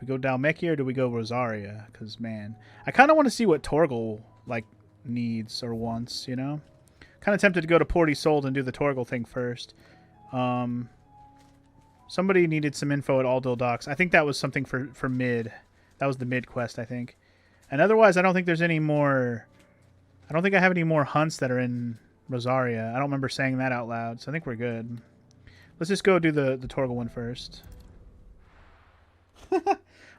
we go Dalmekia or do we go Rosaria? Because, man, I kind of want to see what Torgal, like, needs or wants, you know? Kind of tempted to go to Port Isolde and do the Torgal thing first. Somebody needed some info at Aldil Docks. I think that was something for mid. That was the mid quest, I think. And otherwise, I don't think there's any more... I don't think I have any more hunts that are in Rosaria. I don't remember saying that out loud, so I think we're good. Let's just go do the Torgal one first.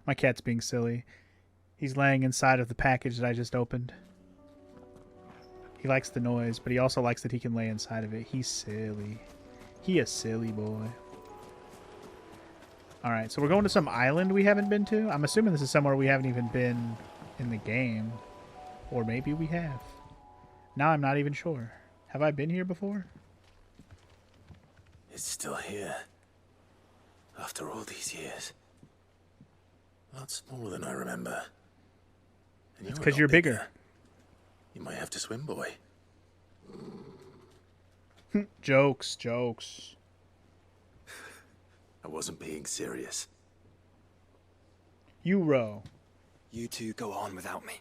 My cat's being silly. He's laying inside of the package that I just opened. He likes the noise, but he also likes that he can lay inside of it. He's silly. He a silly boy. Alright, so we're going to some island we haven't been to. I'm assuming this is somewhere we haven't even been in the game. Or maybe we have. Now I'm not even sure. Have I been here before? It's still here. After all these years. A lot smaller than I remember. And It's because you're bigger. You might have to swim, boy. Jokes, jokes. I wasn't being serious. You row. You two go on without me.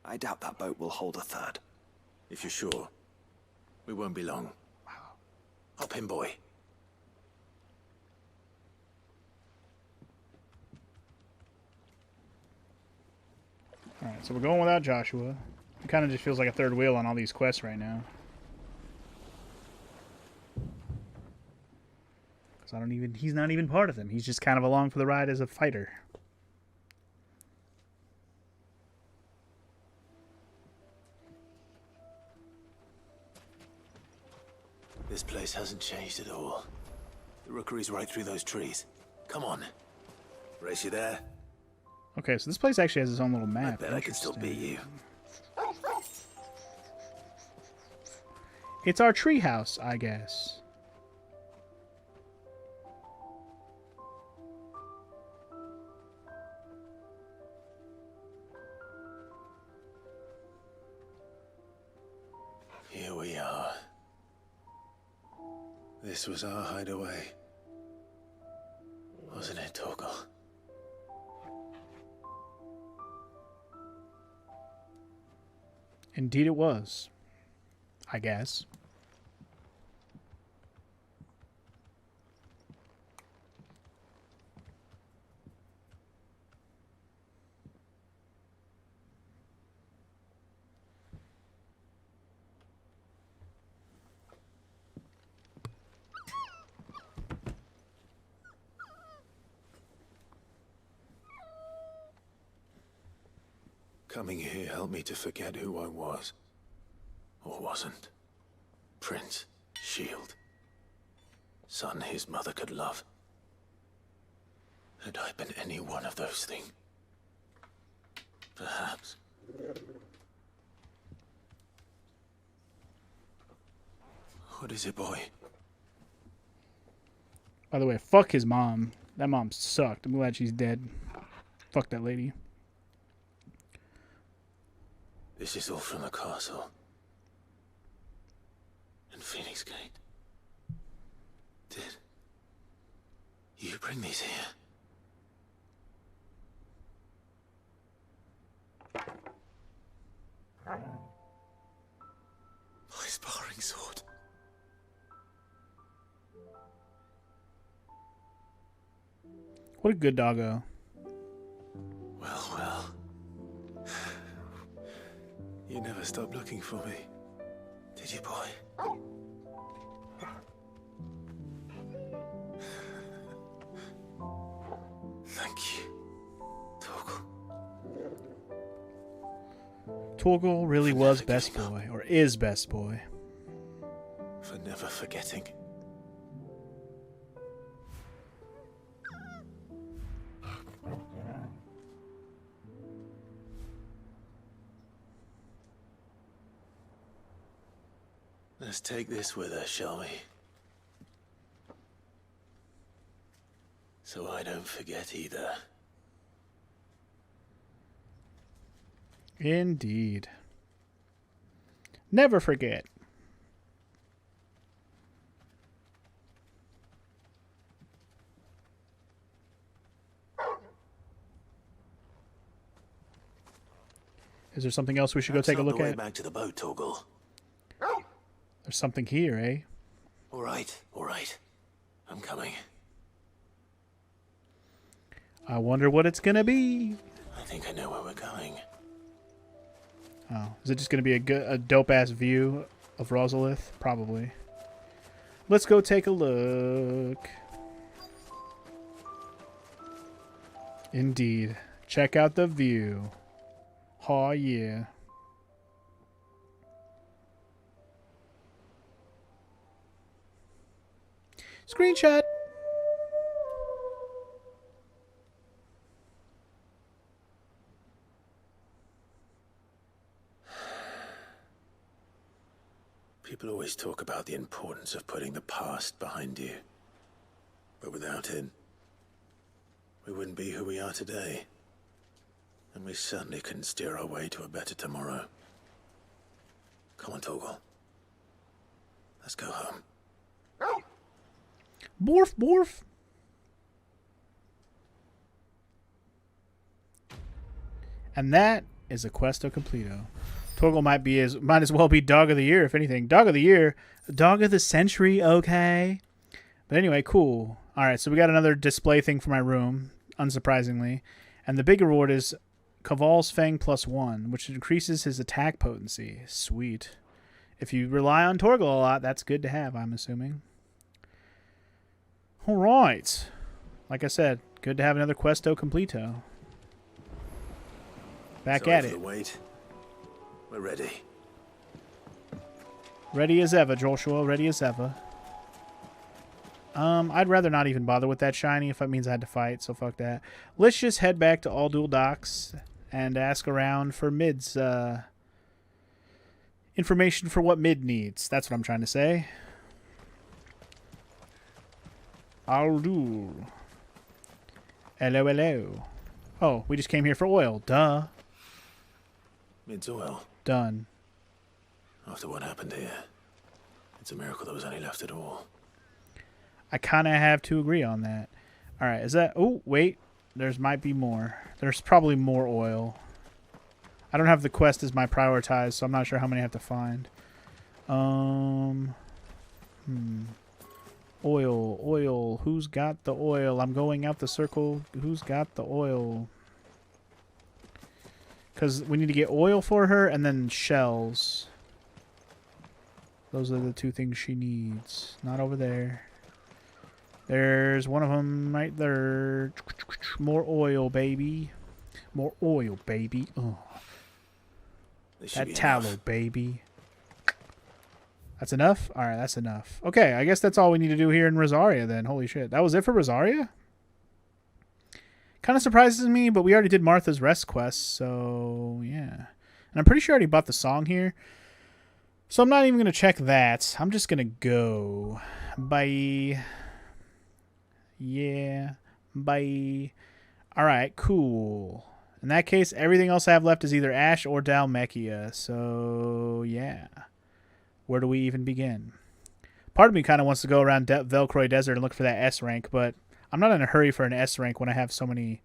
I doubt that boat will hold a third. If you're sure, we won't be long. Hop in, boy. Alright, so we're going without Joshua. It kind of just feels like a third wheel on all these quests right now. Because he's not even part of them. He's just kind of along for the ride as a fighter. This place hasn't changed at all. The rookery's right through those trees. Come on. Race you there? Okay, so this place actually has its own little map. I bet I can still beat you. It's our treehouse, I guess. Here we are. This was our hideaway. Wasn't it, Torgal? Indeed it was. I guess. Coming here helped me to forget who I was. Or wasn't. Prince, Shield. Son his mother could love. Had I been any one of those things? Perhaps. What is it, boy? By the way, fuck his mom. That mom sucked. I'm glad she's dead. Fuck that lady. This is all from the castle. And Phoenix Gate. Did you bring these here? My sparring sword. What a good doggo. Well, well. You never stopped looking for me, did you, boy? Thank you, Torgal. Torgal really was best boy, or is best boy. For never forgetting. Let's take this with us, shall we? So I don't forget either. Indeed. Never forget. Is there something else we should go That's take a not look the way at? back to the boat, Torgal. There's something here, eh? All right, all right. I'm coming. I wonder what it's gonna be. I think I know where we're going. Oh, is it just gonna be a dope ass view of Rosalith? Probably. Let's go take a look. Indeed. Check out the view. Aw, yeah. Screenshot. People always talk about the importance of putting the past behind you. But without it, we wouldn't be who we are today. And we certainly couldn't steer our way to a better tomorrow. Come on, Torgal. Let's go home. Borf, borf. And that is a questo completo. Torgal might as well be dog of the year, if anything. Dog of the year, dog of the century, okay. But anyway, cool. All right, so we got another display thing for my room, unsurprisingly. And the big reward is Caval's Fang +1, which increases his attack potency. Sweet. If you rely on Torgal a lot, that's good to have, I'm assuming. All right. Like I said, good to have another questo completo. Back Sorry at for it. the wait. We're ready. Ready as ever, Joshua. Ready as ever. I'd rather not even bother with that shiny if it means I had to fight, so fuck that. Let's just head back to All Dual Docks and ask around for Mid's information for what Mid needs. That's what I'm trying to say. All Dual. Hello, hello. Oh, we just came here for oil. Duh. Mid's oil. Done. After what happened here, it's a miracle there was any left at all. I kind of have to agree on that. All right, is that... Oh, wait. There's might be more. There's probably more oil. I don't have the quest as my prioritized, so I'm not sure how many I have to find. Oil, oil. Who's got the oil? I'm going out the circle. Who's got the oil? Because we need to get oil for her and then shells. Those are the two things she needs. Not over there. There's one of them right there. More oil, baby. More oil, baby. Oh. That tallow, enough. baby. That's enough? Alright, that's enough. Okay, I guess that's all we need to do here in Rosaria then. Holy shit. That was it for Rosaria? Kind of surprises me, but we already did Martha's Rest quest, so yeah. And I'm pretty sure I already bought the song here. So I'm not even going to check that. I'm just going to go. Bye. Yeah. Bye. Alright, cool. In that case, everything else I have left is either Ash or Dalmekia. So, yeah. Where do we even begin? Part of me kind of wants to go around Velcroy Desert and look for that S rank, but I'm not in a hurry for an S rank when I have so many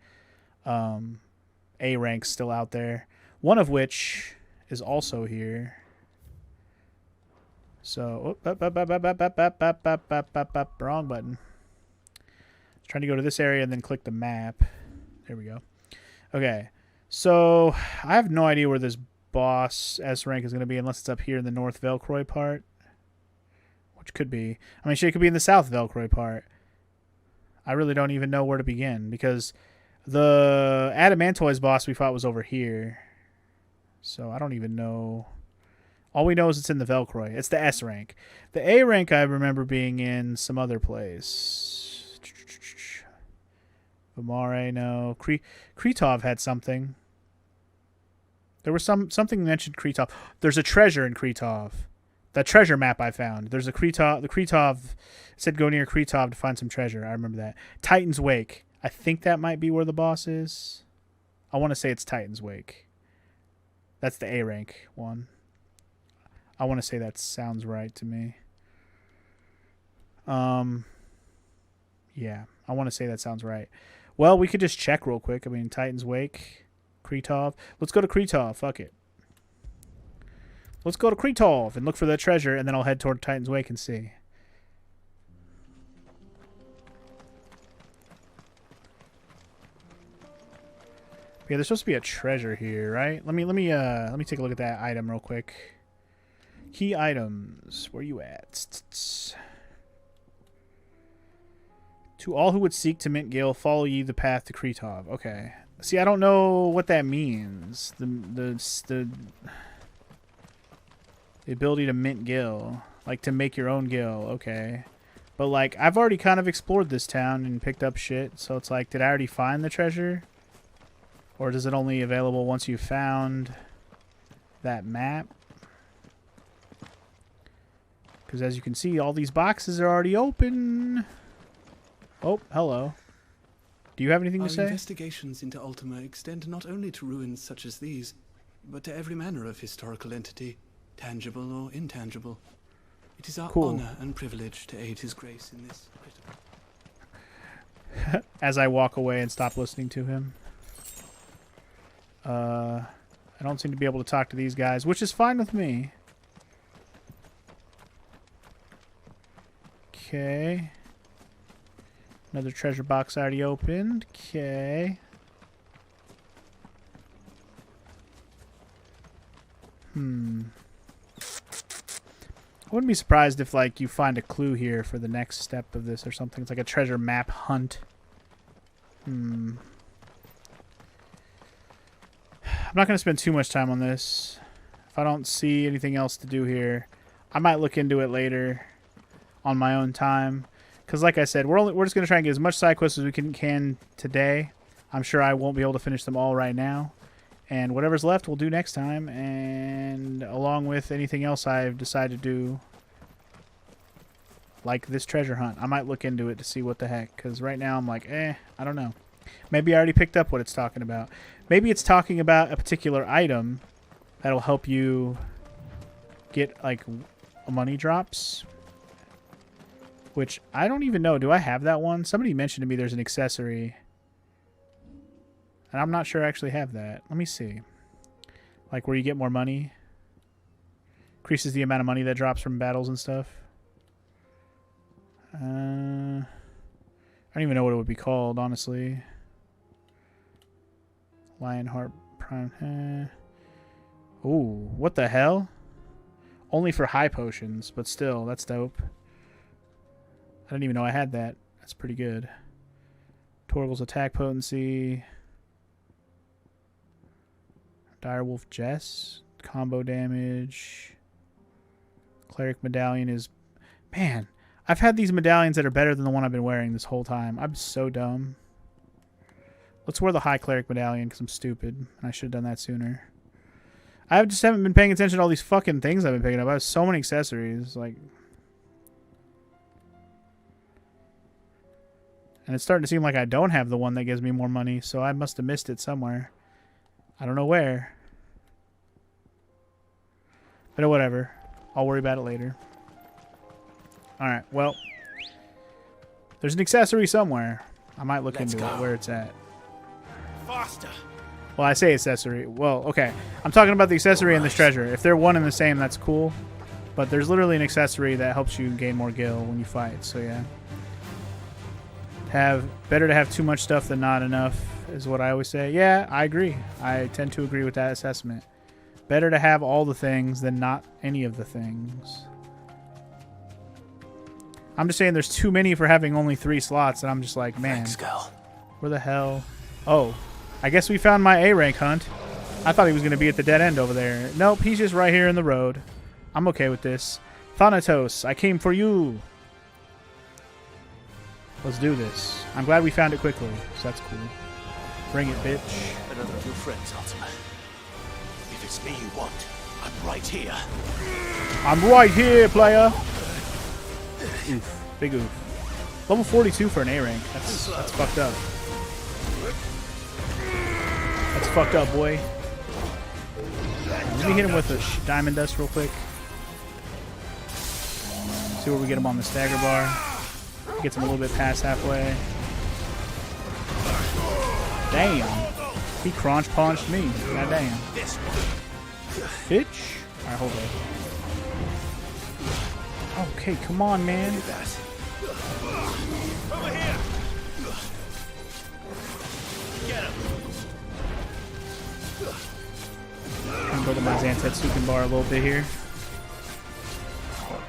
A ranks still out there. One of which is also here. So, wrong button. Trying to go to this area and then click the map. There we go. Okay, so I have no idea where this boss S rank is going to be unless it's up here in the North Velcroy part. Which could be. I mean, shit, it could be in the South Velcroy part. I really don't even know where to begin because the Adamantoise boss we fought was over here. So I don't even know. All we know is it's in the Velcroy. It's the S rank. The A rank I remember being in some other place. Vamare, no. Kretov had something. There was something mentioned Kretov. There's a treasure in Kretov. That treasure map I found. There's a Kretov. The Kretov said go near Kretov to find some treasure. I remember that. Titan's Wake. I think that might be where the boss is. I want to say it's Titan's Wake. That's the A rank one. I want to say that sounds right to me. Yeah, I want to say that sounds right. Well, we could just check real quick. I mean, Titan's Wake, Kretov. Let's go to Kretov. Fuck it. Let's go to Kretov and look for the treasure, and then I'll head toward Titan's Wake and see. Yeah, there's supposed to be a treasure here, right? Let me take a look at that item real quick. Key items. Where you at? To all who would seek to mint Gil, follow ye the path to Kretov. Okay. See, I don't know what that means. The ability to mint Gil, like to make your own Gil. Okay. But like, I've already kind of explored this town and picked up shit. So it's like, did I already find the treasure? Or is it only available once you've found that map? Because as you can see, all these boxes are already open. Oh, hello. Do you have anything to say? Our investigations into Ultima extend not only to ruins such as these, but to every manner of historical entity, tangible or intangible. It is our honor and privilege to aid His Grace in this critical... As I walk away and stop listening to him. I don't seem to be able to talk to these guys, which is fine with me. Okay. Another treasure box already opened. Okay. I wouldn't be surprised if, like, you find a clue here for the next step of this or something. It's like a treasure map hunt. I'm not going to spend too much time on this. If I don't see anything else to do here, I might look into it later on my own time. Because like I said, we're just going to try and get as much side quests as we can today. I'm sure I won't be able to finish them all right now. And whatever's left, we'll do next time. And along with anything else I've decided to do, like this treasure hunt, I might look into it to see what the heck. Because right now I'm like, I don't know. Maybe I already picked up what it's talking about. Maybe it's talking about a particular item that'll help you get, like, money drops. Which, I don't even know. Do I have that one? Somebody mentioned to me there's an accessory. And I'm not sure I actually have that. Let me see. Like, where you get more money. Increases the amount of money that drops from battles and stuff. I don't even know what it would be called, honestly. Lionheart Prime. Ooh, what the hell? Only for high potions, but still, that's dope. I didn't even know I had that. That's pretty good. Torgal's attack potency. Direwolf Jess. Combo damage. Cleric medallion is... Man, I've had these medallions that are better than the one I've been wearing this whole time. I'm so dumb. Let's wear the high cleric medallion because I'm stupid. I should have done that sooner. I just haven't been paying attention to all these fucking things I've been picking up. I have so many accessories. Like... And it's starting to seem like I don't have the one that gives me more money, so I must have missed it somewhere. I don't know where. But whatever. I'll worry about it later. Alright, well. There's an accessory somewhere. I might look into it, where it's at. Faster. Well, I say accessory. Well, okay. I'm talking about the accessory and this treasure. If they're one and the same, that's cool. But there's literally an accessory that helps you gain more gil when you fight, so yeah. Better to have too much stuff than not enough is what I always say. Yeah, I agree. I tend to agree with that assessment. Better to have all the things than not any of the things. I'm just saying there's too many for having only 3 slots, and I'm just like, man, where the hell? Oh, I guess we found my A rank hunt. I thought he was going to be at the dead end over there. Nope, he's just right here in the road. I'm okay with this. Thanatos, I came for you. Let's do this. I'm glad we found it quickly, so that's cool. Bring it, bitch. Another of your friends, Ultima. If it's me you want, I'm right here. I'm right here, player. Oof. Big oof. Level 42 for an A rank. That's fucked up. That's fucked up, boy. Let me hit him with a diamond dust real quick. See where we get him on the stagger bar. Gets him a little bit past halfway. Damn. He crunch punched me. God damn. Bitch. Alright, hold on. Okay, come on, man. Did that. Over here! Get him! I'm building my Zantetsuken bar a little bit here.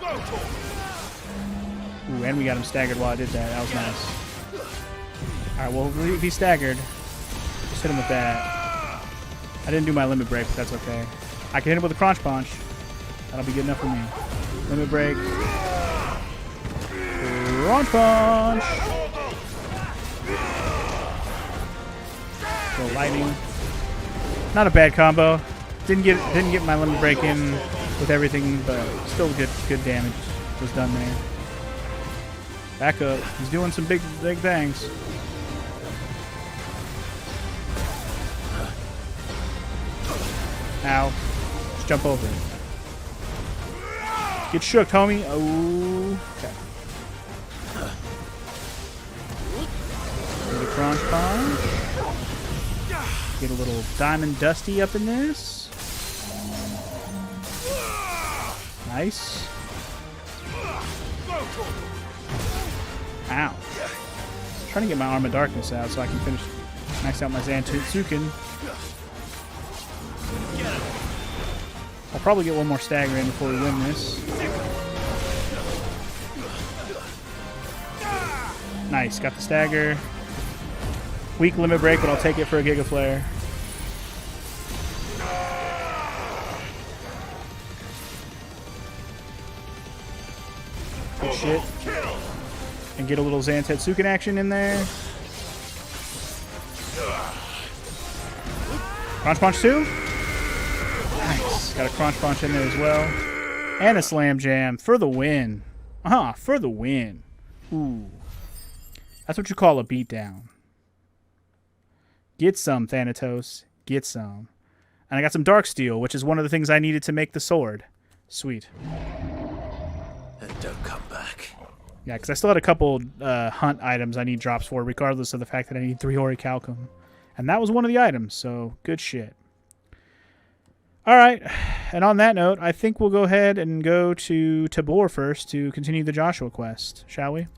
Go for it! Ooh, and we got him staggered while I did that. That was nice. Alright, well, if he's staggered, just hit him with that. I didn't do my limit break, but that's okay. I can hit him with a crunch punch. That'll be good enough for me. Limit break. Crunch punch! Little lightning. Not a bad combo. Didn't get my limit break in with everything, but still good damage was done there. Back up. He's doing some big things. Ow. Just jump over it. Get shook, homie. Oh. Okay. Get a crunch punch. Get a little Diamond Dusty up in this. Nice. Ow. Trying to get my Arm of Darkness out so I can finish max out my Zantetsuken. I'll probably get one more stagger in before we win this. Nice, got the stagger. Weak limit break, but I'll take it for a Giga Flare. Good shit. And get a little Zantetsuken action in there. Crunch Punch too? Nice. Got a Crunch Punch in there as well. And a Slam Jam for the win. For the win. Ooh. That's what you call a beatdown. Get some, Thanatos. Get some. And I got some Dark Steel, which is one of the things I needed to make the sword. Sweet. And don't come back. Yeah, because I still had a couple hunt items I need drops for, regardless of the fact that I need 3 Orichalcum. And that was one of the items, so good shit. Alright, and on that note, I think we'll go ahead and go to Tabor first to continue the Joshua quest, shall we?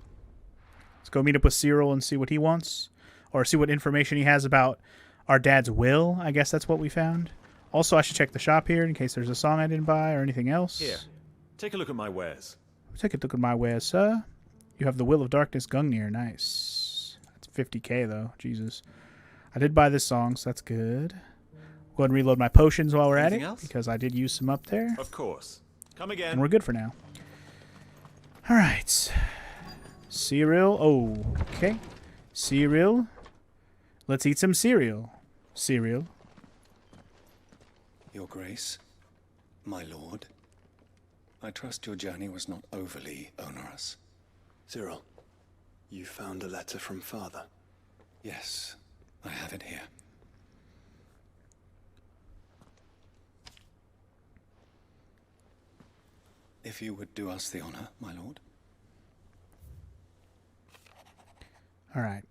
Let's go meet up with Cyril and see what he wants. Or see what information he has about our dad's will. I guess that's what we found. Also, I should check the shop here in case there's a song I didn't buy or anything else. Here, take a look at my wares. Take a look at my wares, sir. You have the Will of Darkness Gungnir. Nice. That's 50k, though. Jesus. I did buy this song, so that's good. Go ahead and reload my potions while we're at it, because I did use some up there. Of course. Come again. And we're good for now. All right. Cyril. Oh, okay. Cyril. Let's eat some cereal. Cereal. Your Grace, my lord, I trust your journey was not overly onerous. Cyril, you found a letter from Father. Yes, I have it here. If you would do us the honor, my lord. All right.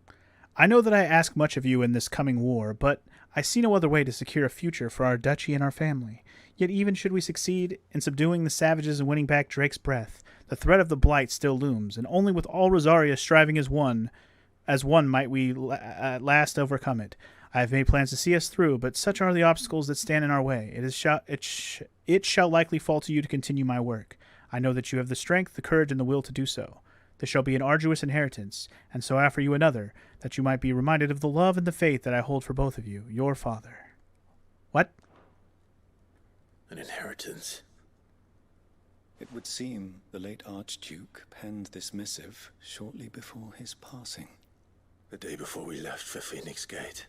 I know that I ask much of you in this coming war, but I see no other way to secure a future for our duchy and our family. Yet even should we succeed in subduing the savages and winning back Drake's breath, the threat of the Blight still looms, and only with all Rosaria striving as one might we at last overcome it. I have made plans to see us through, but such are the obstacles that stand in our way. It shall likely fall to you to continue my work. I know that you have the strength, the courage, and the will to do so. This shall be an arduous inheritance, and so offer you another, that you might be reminded of the love and the faith that I hold for both of you, your father. What? An inheritance. It would seem the late Archduke penned this missive shortly before his passing. The day before we left for Phoenix Gate.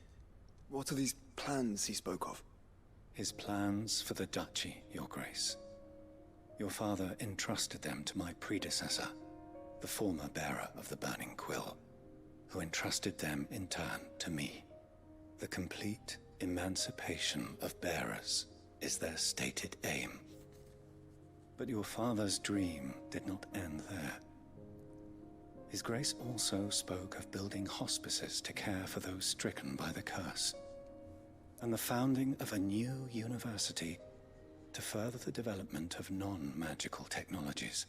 What are these plans he spoke of? His plans for the duchy, your grace. Your father entrusted them to my predecessor, the former bearer of the Burning Quill, who entrusted them in turn to me. The complete emancipation of bearers is their stated aim. But your father's dream did not end there. His Grace also spoke of building hospices to care for those stricken by the curse, and the founding of a new university to further the development of non-magical technologies.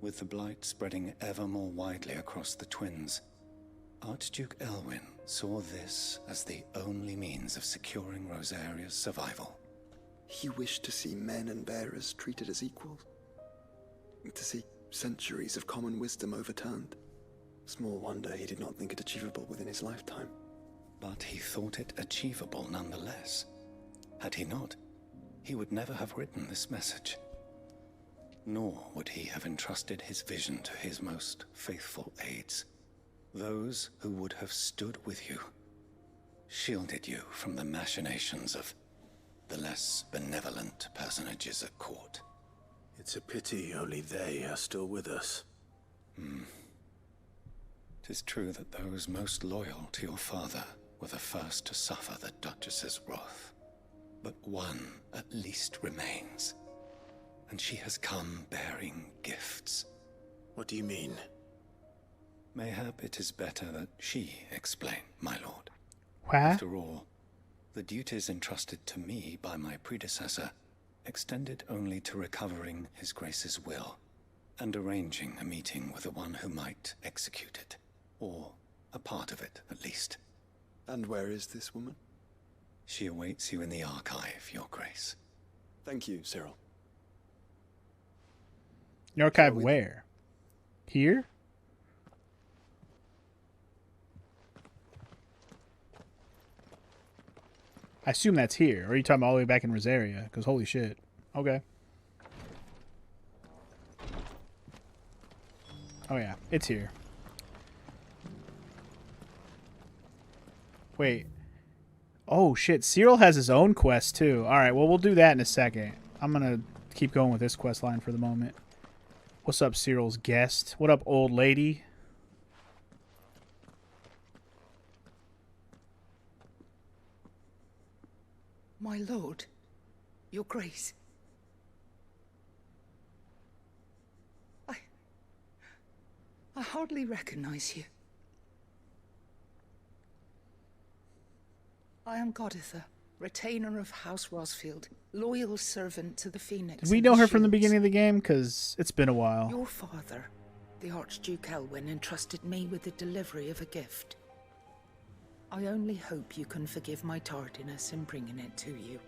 With the blight spreading ever more widely across the twins, Archduke Elwyn saw this as the only means of securing Rosaria's survival. He wished to see men and bearers treated as equals. To see centuries of common wisdom overturned. Small wonder he did not think it achievable within his lifetime. But he thought it achievable nonetheless. Had he not, he would never have written this message. Nor would he have entrusted his vision to his most faithful aides. Those who would have stood with you, shielded you from the machinations of the less benevolent personages at court. It's a pity only they are still with us. 'Tis true that those most loyal to your father were the first to suffer the Duchess's wrath. But one at least remains, and she has come bearing gifts. What do you mean? Mayhap it is better that she explain, my lord. What? After all, the duties entrusted to me by my predecessor extended only to recovering His Grace's will and arranging a meeting with the one who might execute it, or a part of it at least. And where is this woman? She awaits you in the archive, Your Grace. Thank you, Cyril. The archive where? Here? I assume that's here. Or are you talking about all the way back in Rosaria? Because holy shit. Okay. Oh yeah, it's here. Wait. Oh shit, Cyril has his own quest too. Alright, well we'll do that in a second. I'm gonna keep going with this quest line for the moment. What's up, Cyril's guest? What up, old lady? My lord, your grace. I hardly recognize you. I am Goditha, retainer of House Rosfield, loyal servant to the Phoenix. Did we know her from the beginning of the game? Because it's been a while. Your father, the Archduke Elwyn, entrusted me with the delivery of a gift. I only hope you can forgive my tardiness in bringing it to you.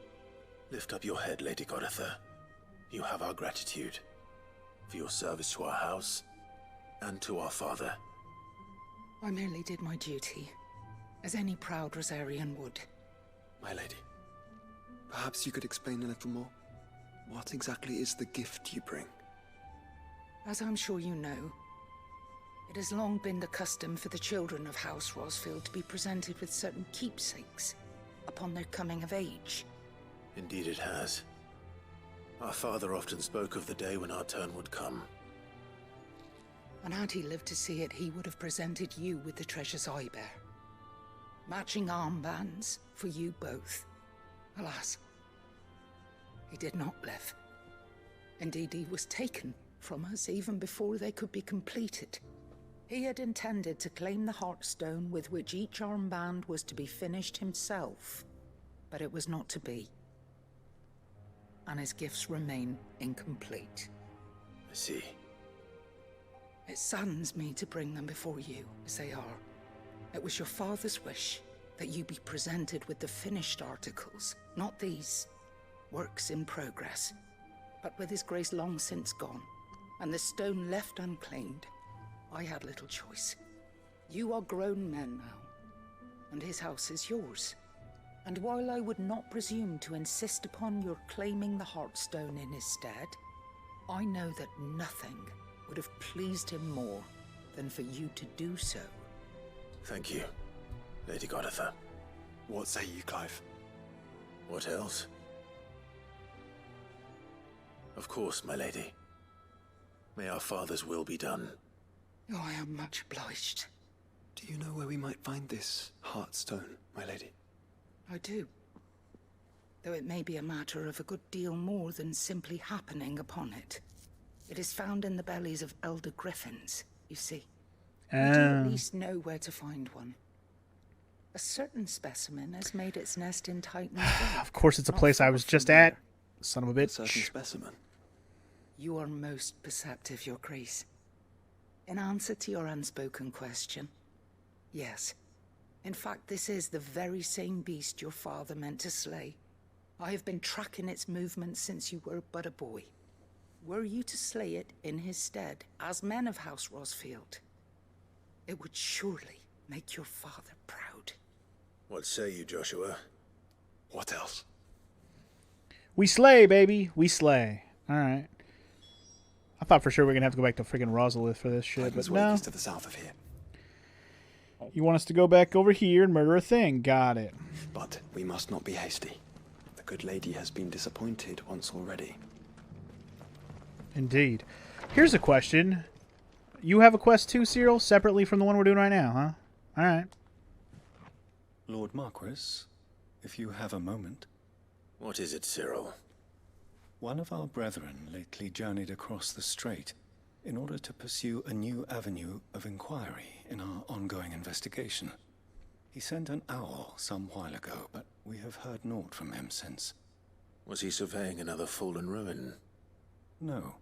Lift up your head, Lady Goditha. You have our gratitude for your service to our house and to our father. I merely did my duty, as any proud Rosarian would. My lady, perhaps you could explain a little more? What exactly is the gift you bring? As I'm sure you know, it has long been the custom for the children of House Rosfield to be presented with certain keepsakes upon their coming of age. Indeed it has. Our father often spoke of the day when our turn would come. And had he lived to see it, he would have presented you with the treasures I bear. Matching armbands for you both. Alas, he did not live. Indeed, he was taken from us even before they could be completed. He had intended to claim the Heartstone with which each armband was to be finished himself, but it was not to be. And his gifts remain incomplete. I see. It saddens me to bring them before you, as they are. It was your father's wish that you be presented with the finished articles, not these works in progress, but with his grace long since gone, and the stone left unclaimed. I had little choice. You are grown men now, and his house is yours. And while I would not presume to insist upon your claiming the Heartstone in his stead, I know that nothing would have pleased him more than for you to do so. Thank you, Lady Goditha. What say you, Clive? What else? Of course, my lady. May our father's will be done. Oh, I am much obliged. Do you know where we might find this Heartstone, my lady? I do. Though it may be a matter of a good deal more than simply happening upon it. It is found in the bellies of elder griffins, you see. We do at least know where to find one. A certain specimen has made its nest in Titan's Den. Of course, it's a not place I far was from just here. at Son of a A certain bitch. specimen. You are most perceptive, Your Grace. In answer to your unspoken question, yes. In fact, this is the very same beast your father meant to slay. I have been tracking its movements since you were but a boy. Were you to slay it in his stead, as men of House Rosfield, it would surely make your father proud. What say you, Joshua? What else? We slay, baby. We slay. All right. I thought for sure we are going to have to go back to freaking Rosalith for this shit, Titan's but Wake no. is to the south of here. You want us to go back over here and murder a thing. Got it. But we must not be hasty. The good lady has been disappointed once already. Indeed. Here's a question. You have a quest too, Cyril, separately from the one we're doing right now, huh? All right. Lord Marquis, if you have a moment. What is it, Cyril? One of our brethren lately journeyed across the strait in order to pursue a new avenue of inquiry in our ongoing investigation. He sent an owl some while ago, but we have heard naught from him since. Was he surveying another fallen ruin? No.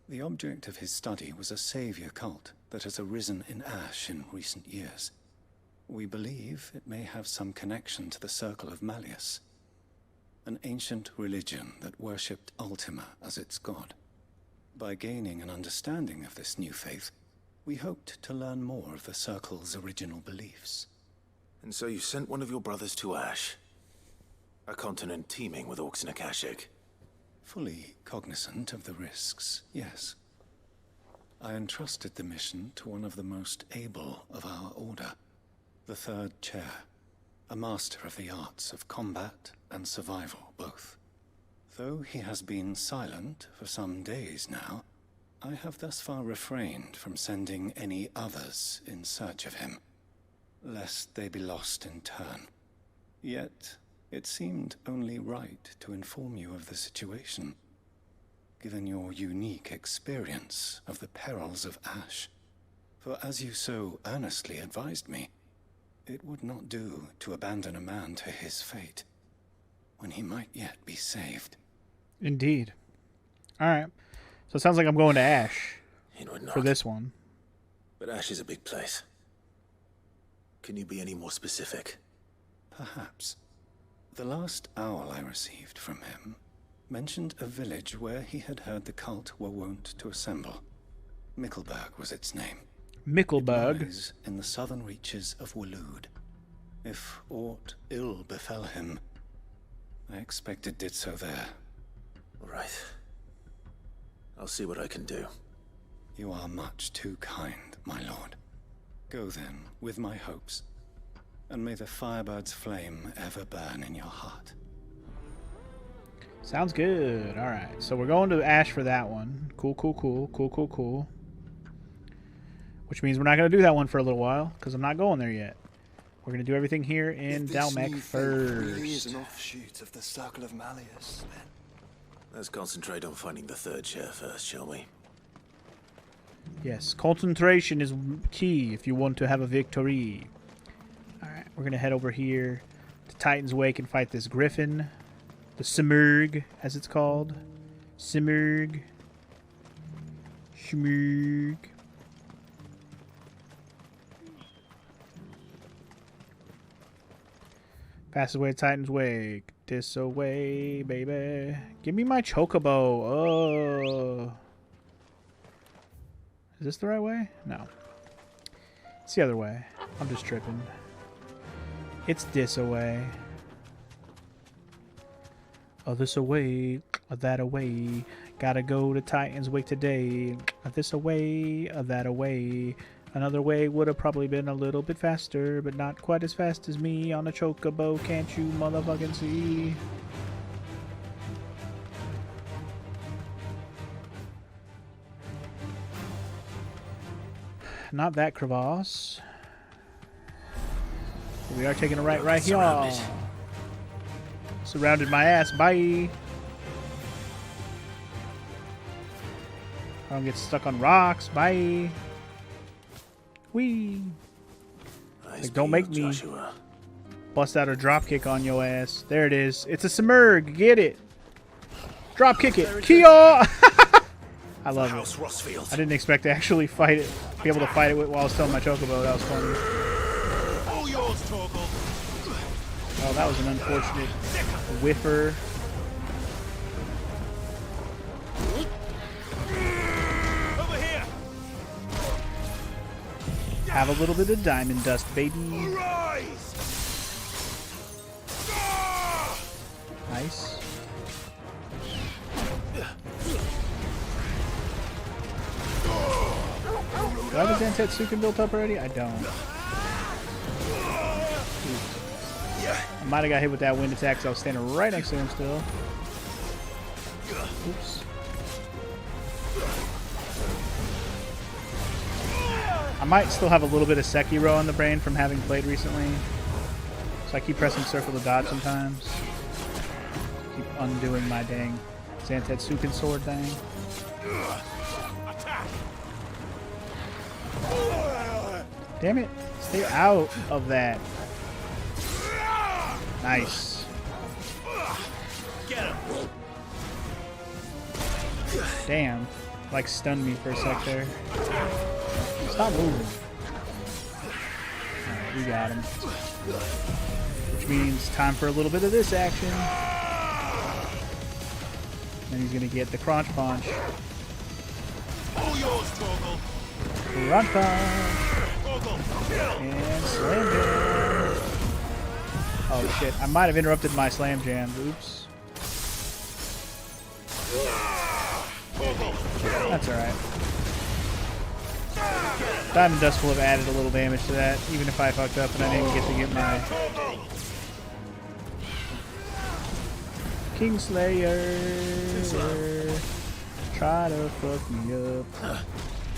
The object of his study was a savior cult that has arisen in Ash in recent years. We believe it may have some connection to the Circle of Malleus, an ancient religion that worshipped Ultima as its god. By gaining an understanding of this new faith, we hoped to learn more of the Circle's original beliefs. And so you sent one of your brothers to Ash? A continent teeming with orcs and Akashic? Fully cognizant of the risks, yes. I entrusted the mission to one of the most able of our order, the Third Chair, a master of the arts of combat and survival both. Though he has been silent for some days now, I have thus far refrained from sending any others in search of him, lest they be lost in turn. Yet, it seemed only right to inform you of the situation, given your unique experience of the perils of Ash. For as you so earnestly advised me, it would not do to abandon a man to his fate, when he might yet be saved. Indeed. All right. So it sounds like I'm going to Ash It would not. for this one. But Ash is a big place. Can you be any more specific? Perhaps. The last owl I received from him mentioned a village where he had heard the cult were wont to assemble. Mickleburg was its name. Mickleburg. It lies in the southern reaches of Waloed. If aught ill befell him, I expect it did so there. Right. I'll see what I can do. You are much too kind, my lord. Go then, with my hopes, and may the Firebird's flame ever burn in your heart. Sounds good. All right. So we're going to Ash for that one. Cool, cool, cool. Cool, cool, cool. Which means we're not going to do that one for a little while, because I'm not going there yet. We're going to do everything here in If this Dalmec new thing really is first. an offshoot of the Circle of Malleus, then Let's concentrate on finding the third chair first, shall we? Yes, concentration is key if you want to have a victory. Alright, we're going to head over here to Titan's Wake and fight this griffin. The Simurg, as it's called. Simurg. Shmurg. Fastest way to Titan's Wake. This away, baby. Give me my chocobo. Oh. Is this the right way? No. It's the other way. I'm just tripping. It's this away. Oh, this away. That away. Gotta go to Titan's Wake today. This away. That away. Another way would have probably been a little bit faster, but not quite as fast as me on a chocobo. Can't you motherfucking see? Not that crevasse. We are taking a right here. Surrounded. Surrounded my ass. Bye. I don't get stuck on rocks. Bye. Whee. Nice Like, don't make peeled, me- Joshua. Bust out a dropkick on your ass. There it is. It's a Simurg. Get it. Drop kick it. Kia! I love House it. Rossfield. I didn't expect to actually fight it, be able to fight it while I was telling my chocobo. That was funny. All yours, Torgal. Oh, that was an unfortunate whiffer. Over here. Have a little bit of diamond dust, baby. Rise. Nice. Do I have a Zantetsuken built up already? I don't. I might have got hit with that wind attack because I was standing right next to him still. Oops. I might still have a little bit of Sekiro on the brain from having played recently. So I keep pressing circle to dodge sometimes. Keep undoing my dang Zantetsuken sword thing. Damn it. Stay out of that. Nice. Get him. Damn. Like stunned me for a sec there. Stop moving. Alright, we got him. Which means time for a little bit of this action. And he's gonna get the crunch punch. All yours, Torgal. Crunch punch. Torgal, kill. And slam jam. Oh shit, I might have interrupted my slam jam. Oops. That's alright. Diamond Dust will have added a little damage to that, even if I fucked up and I didn't get to get my Kingslayer. Try to fuck me up.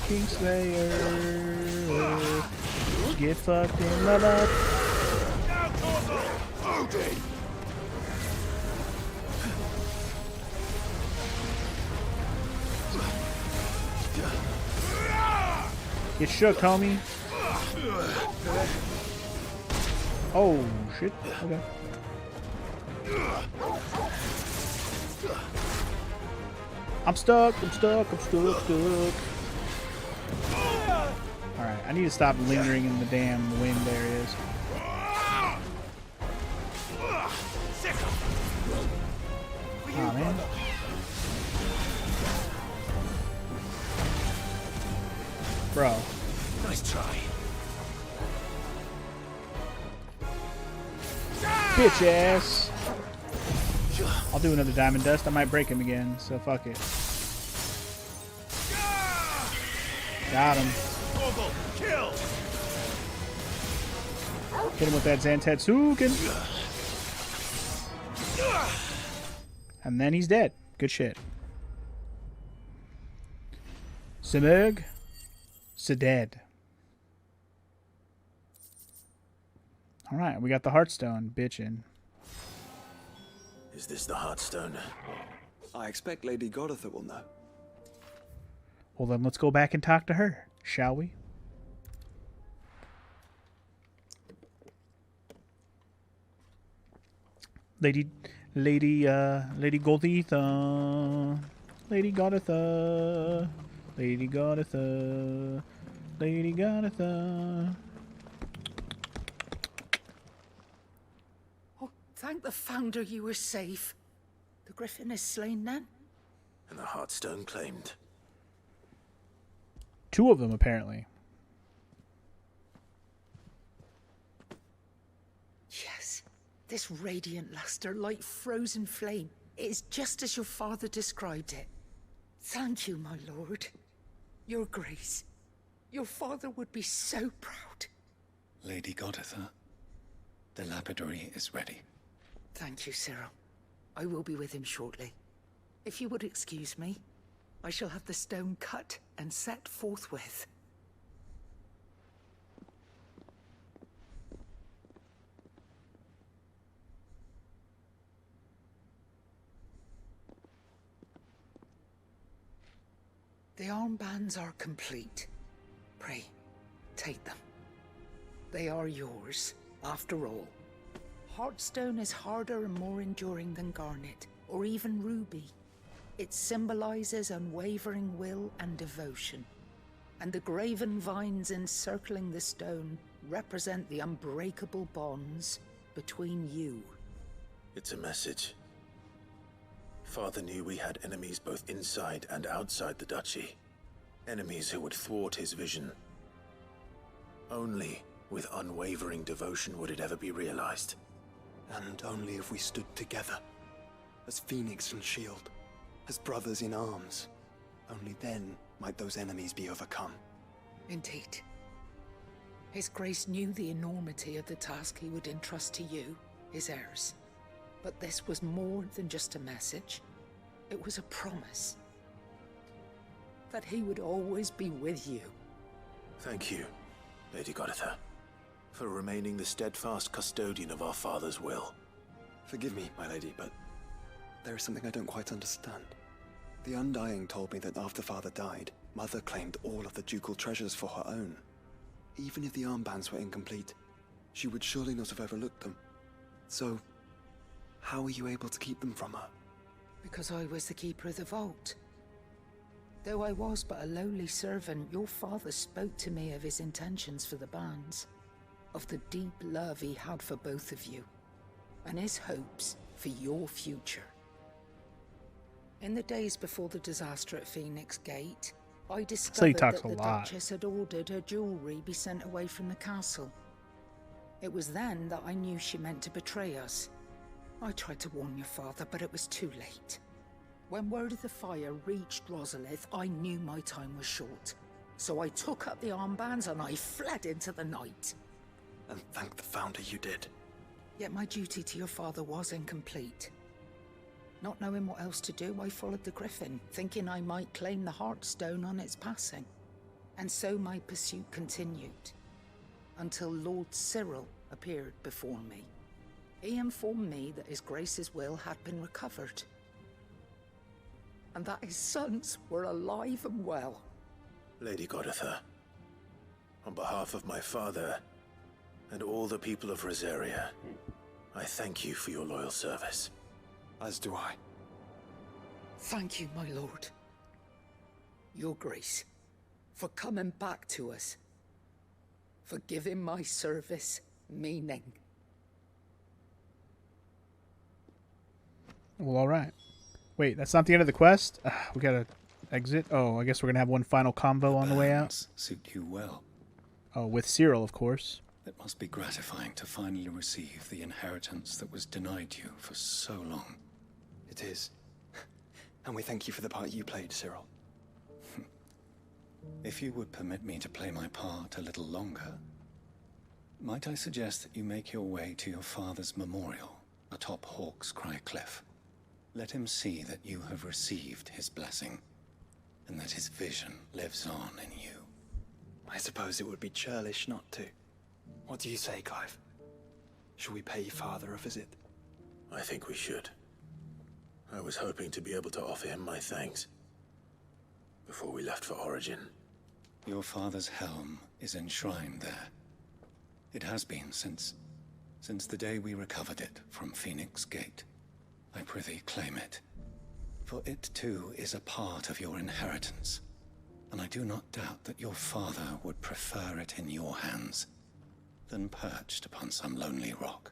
Kingslayer. Get fucked in the butt. Get shook, homie. Oh, shit. Okay. I'm stuck. Alright, I need to stop lingering in the damn wind areas. Oh, man. Bro. Nice try. Bitch ass. I'll do another Diamond Dust. I might break him again, so fuck it. Got him. Kill. Hit him with that Zantetsuken. And then he's dead. Good shit. Simurg. Dead. Alright, we got the Heartstone, bitchin'. Is this the Heartstone? I expect Lady Goditha will know. Well, then let's go back and talk to her, shall we? Lady Goditha. Lady Goditha. Lady Goditha. Lady Goditha. Oh, thank the Founder you were safe. The Griffin is slain then? And the Heartstone claimed. 2 of them, apparently. Yes. This radiant luster, like frozen flame. It is just as your father described it. Thank you, my lord. Your Grace. Your father would be so proud. Lady Goditha, the lapidary is ready. Thank you, Cyril. I will be with him shortly. If you would excuse me, I shall have the stone cut and set forthwith. The armbands are complete. Pray, take them. They are yours, after all. Heartstone is harder and more enduring than garnet, or even ruby. It symbolizes unwavering will and devotion. And the graven vines encircling the stone represent the unbreakable bonds between you. It's a message. Father knew we had enemies both inside and outside the duchy. Enemies who would thwart his vision. Only with unwavering devotion would it ever be realized. And only if we stood together, as Phoenix and Shield, as brothers in arms, only then might those enemies be overcome. Indeed. His Grace knew the enormity of the task he would entrust to you, his heirs. But this was more than just a message. It was a promise. That he would always be with you. Thank you, Lady Goditha, for remaining the steadfast custodian of our father's will. Forgive me, my lady, but there is something I don't quite understand. The Undying told me that after Father died, Mother claimed all of the ducal treasures for her own. Even if the armbands were incomplete, she would surely not have overlooked them. So, how were you able to keep them from her? Because I was the keeper of the vault. Though I was but a lowly servant, your father spoke to me of his intentions for the bands, of the deep love he had for both of you, and his hopes for your future. In the days before the disaster at Phoenix Gate, I discovered that the Duchess had ordered her jewelry be sent away from the castle. It was then that I knew she meant to betray us. I tried to warn your father, but it was too late. When word of the fire reached Rosalith, I knew my time was short. So I took up the armbands and I fled into the night. And thank the Founder you did. Yet my duty to your father was incomplete. Not knowing what else to do, I followed the Griffin, thinking I might claim the Heartstone on its passing. And so my pursuit continued, until Lord Cyril appeared before me. He informed me that His Grace's will had been recovered, and that his sons were alive and well. Lady Goditha, on behalf of my father and all the people of Rosaria, I thank you for your loyal service. As do I. Thank you, my lord. Your Grace, for coming back to us. For giving my service meaning. Well, all right. Wait, that's not the end of the quest? We gotta exit? Oh, I guess we're gonna have one final combo on the way out. Suit you well. Oh, with Cyril, of course. It must be gratifying to finally receive the inheritance that was denied you for so long. It is. And we thank you for the part you played, Cyril. If you would permit me to play my part a little longer, might I suggest that you make your way to your father's memorial atop Hawk's Cry Cliff? Let him see that you have received his blessing, and that his vision lives on in you. I suppose it would be churlish not to. What do you say, Clive? Shall we pay your father a visit? I think we should. I was hoping to be able to offer him my thanks before we left for Origin. Your father's helm is enshrined there. It has been since the day we recovered it from Phoenix Gate. I prithee claim it, for it too is a part of your inheritance, and I do not doubt that your father would prefer it in your hands than perched upon some lonely rock.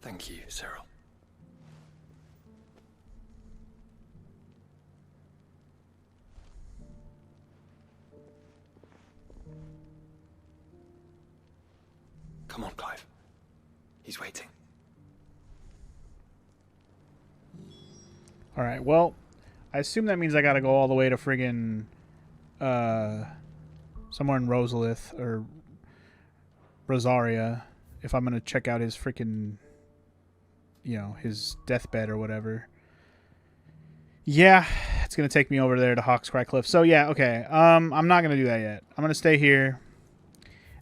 Thank you, Cyril. Come on, Clive. He's waiting. All right, well, I assume that means I gotta go all the way to friggin' somewhere in Rosalith or Rosaria if I'm gonna check out his freaking, you know, his deathbed or whatever. Yeah, it's gonna take me over there to Hawk's Cry Cliff. So yeah, okay. I'm not gonna do that yet. I'm gonna stay here.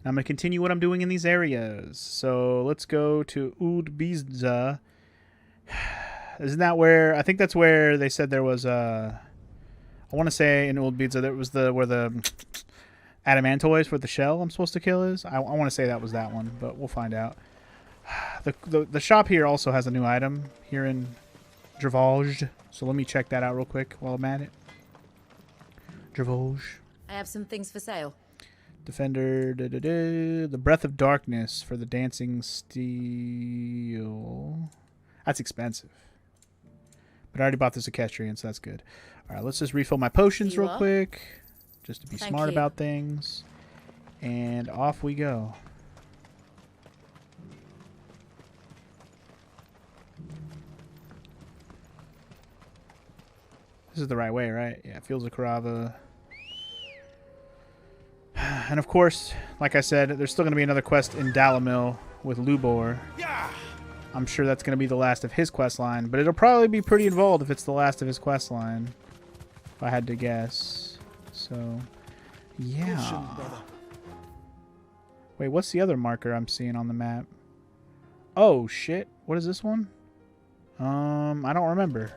I'm gonna continue what I'm doing in these areas. So let's go to Udbizza. Isn't that where? I think that's where they said there was a. I want to say in Udbizza there was where the Adamantoise with the shell I'm supposed to kill is. I want to say that was that one, but we'll find out. The shop here also has a new item here in Dravage. So let me check that out real quick while I'm at it. Dravage. I have some things for sale. Defender. The Breath of Darkness for the Dancing Steel. That's expensive. But I already bought this Equestrian, so that's good. Alright, let's just refill my potions real quick. Just to be smart about things. And off we go. This is the right way, right? Yeah, Fields of Carava. And of course, like I said, there's still going to be another quest in Dalamil with Lubor. I'm sure that's going to be the last of his quest line, but it'll probably be pretty involved if it's the last of his quest line, if I had to guess. So, yeah. Wait, what's the other marker I'm seeing on the map? Oh, shit. What is this one? I don't remember.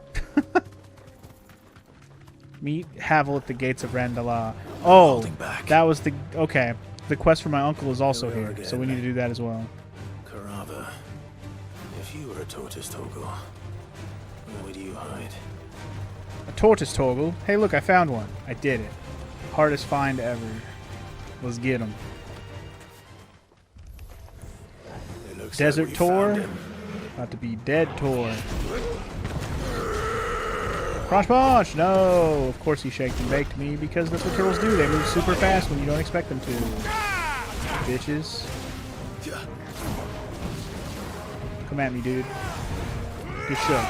Meet Havel at the gates of Randala. Oh, that was the... Okay. The quest for my uncle is also here, again. so we need to do that as well. Carava, if you were a tortoise toggle, where would you hide? A tortoise toggle? Hey, look, I found one. I did it. Hardest find ever. Let's get him. Desert like Tor. About to be dead Tor. Cross punch! No! Of course he shaked and baked me because that's what turtles do. They move super fast when you don't expect them to. Bitches. Come at me, dude. Get shook.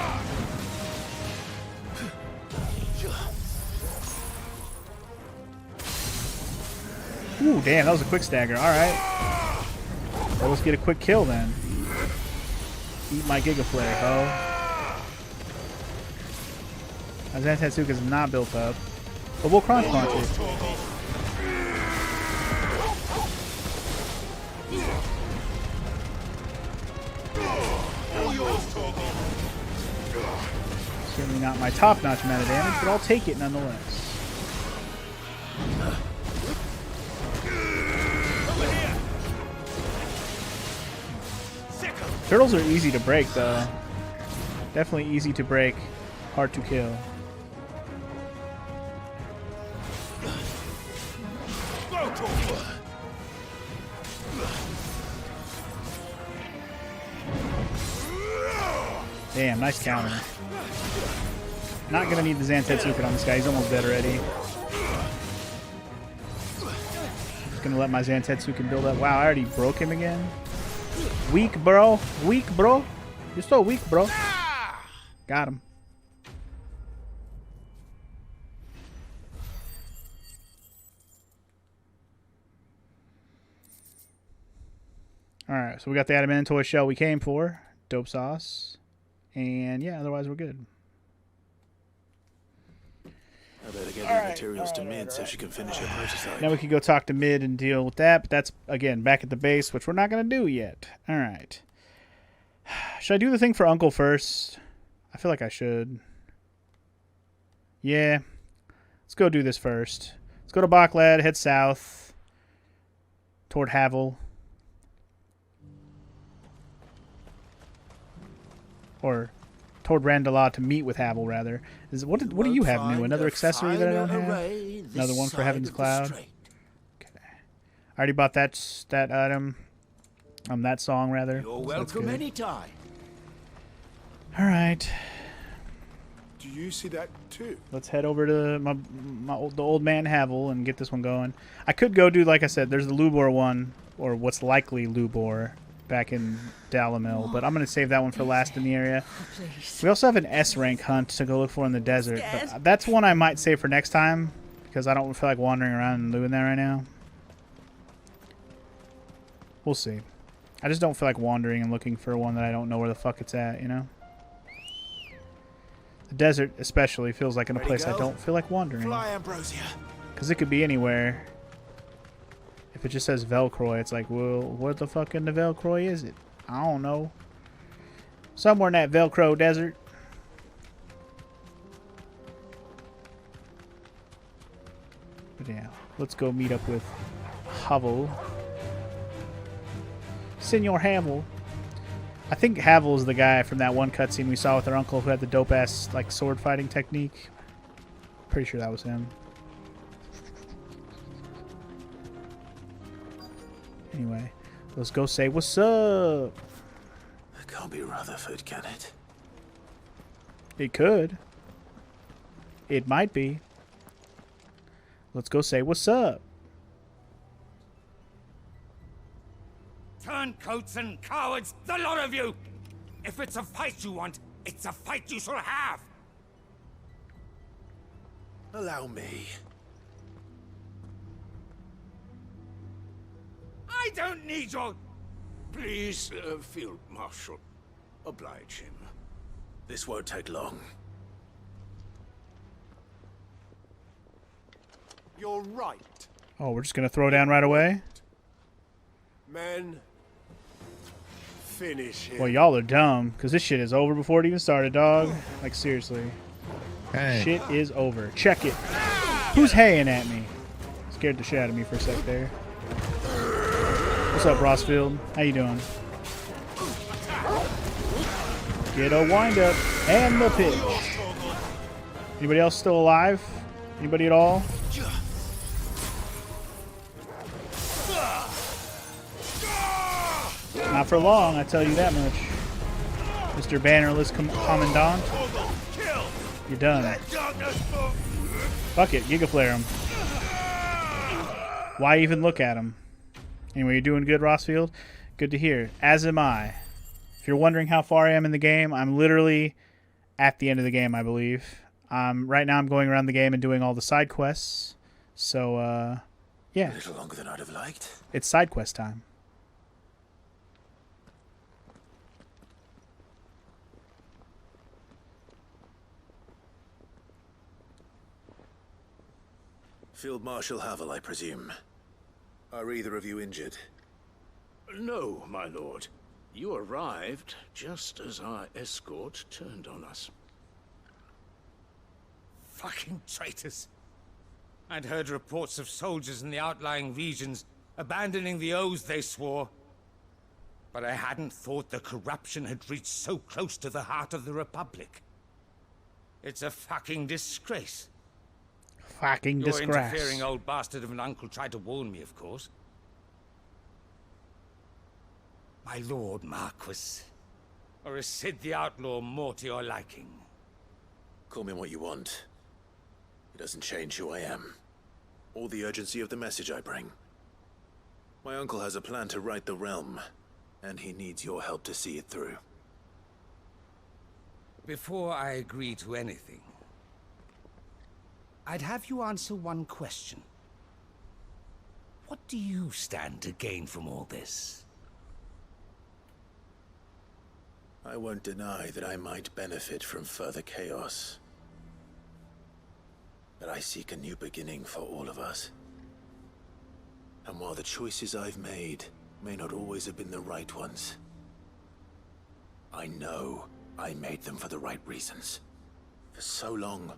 Ooh, damn, that was a quick stagger. Alright. Well, let's get a quick kill then. Eat my Giga Flare, ho. My Zantetsuka is not built up. But we'll crunch punch it. Certainly not my top-notch amount of damage, but I'll take it nonetheless. Turtles are easy to break, though. Definitely easy to break. Hard to kill. Damn, nice counter. Not gonna need the Zantetsuka on this guy. He's almost dead already. Just gonna let my Zantetsuka build up. Wow, I already broke him again. Weak, bro. Weak, bro. You're so weak, bro. Got him. Alright, so we got the adamantoid shell we came for. Dope sauce. And yeah, otherwise we're good. I better get the materials to Mid so she can finish her prototype. Now we can go talk to Mid and deal with that, but that's, again, back at the base, which we're not going to do yet. Alright. Should I do the thing for Uncle first? I feel like I should. Yeah. Let's go do this first. Let's go to Bakled, head south. Toward Havel. Or toward Randala to meet with Havel, rather. What do you have new? Another accessory that I don't have? Another one for Heaven's Cloud? Okay. I already bought that item. That song, rather. You're welcome anytime. Alright. Do you see that too? Let's head over to the old man Havel and get this one going. I could go do, like I said, there's the Lubor one, or what's likely Lubor, back in Dalamil, but I'm going to save that one for last in the area. We also have an S-rank hunt to go look for in the desert, but that's one I might save for next time, because I don't feel like wandering around and doing that right now. We'll see. I just don't feel like wandering and looking for one that I don't know where the fuck it's at, you know? The desert especially feels like in a place I don't feel like wandering. Because it could be anywhere. If it just says Velcroy, it's like, well, what the fuck in the Velcroy is it? I don't know. Somewhere in that Velcro desert. But yeah, let's go meet up with Havel. Senor Havel. I think Havel's the guy from that one cutscene we saw with our uncle who had the dope-ass, like, sword fighting technique. Pretty sure that was him. Anyway, let's go say what's up. It can't be Rutherford, can it? It could. It might be. Let's go say what's up. Turncoats and cowards, the lot of you! If it's a fight you want, it's a fight you shall have! Allow me. I don't need your... Please, Field Marshal, oblige him. This won't take long. You're right. Oh, we're just going to throw down right away? Men, finish him. Well, y'all are dumb, because this shit is over before it even started, dog. Like, seriously. Hey. Shit is over. Check it. Who's haying at me? Scared the shit out of me for a sec there. What's up, Rossfield? How you doing? Get a wind-up and the pitch. Anybody else still alive? Anybody at all? Not for long, I tell you that much. Mr. Bannerless Commandant. You're done. Fuck it, Giga Flare him. Why even look at him? Anyway, you're doing good, Rossfield. Good to hear. As am I. If you're wondering how far I am in the game, I'm literally at the end of the game, I believe. Right now I'm going around the game and doing all the side quests. So, yeah. A little longer than I'd have liked. It's side quest time. Field Marshal Havel, I presume. Are either of you injured? No, my lord. You arrived just as our escort turned on us. Fucking traitors. I'd heard reports of soldiers in the outlying regions abandoning the oaths they swore. But I hadn't thought the corruption had reached so close to the heart of the Republic. It's a fucking disgrace. Fucking Your disgrace. interfering old bastard of an uncle tried to warn me, of course. My lord Marquis. Or is Sid the Outlaw more to your liking? Call me what you want. It doesn't change who I am, or the urgency of the message I bring. My uncle has a plan to right the realm, and he needs your help to see it through. Before I agree to anything, I'd have you answer one question. What do you stand to gain from all this? I won't deny that I might benefit from further chaos. But I seek a new beginning for all of us. And while the choices I've made may not always have been the right ones, I know I made them for the right reasons. For so long,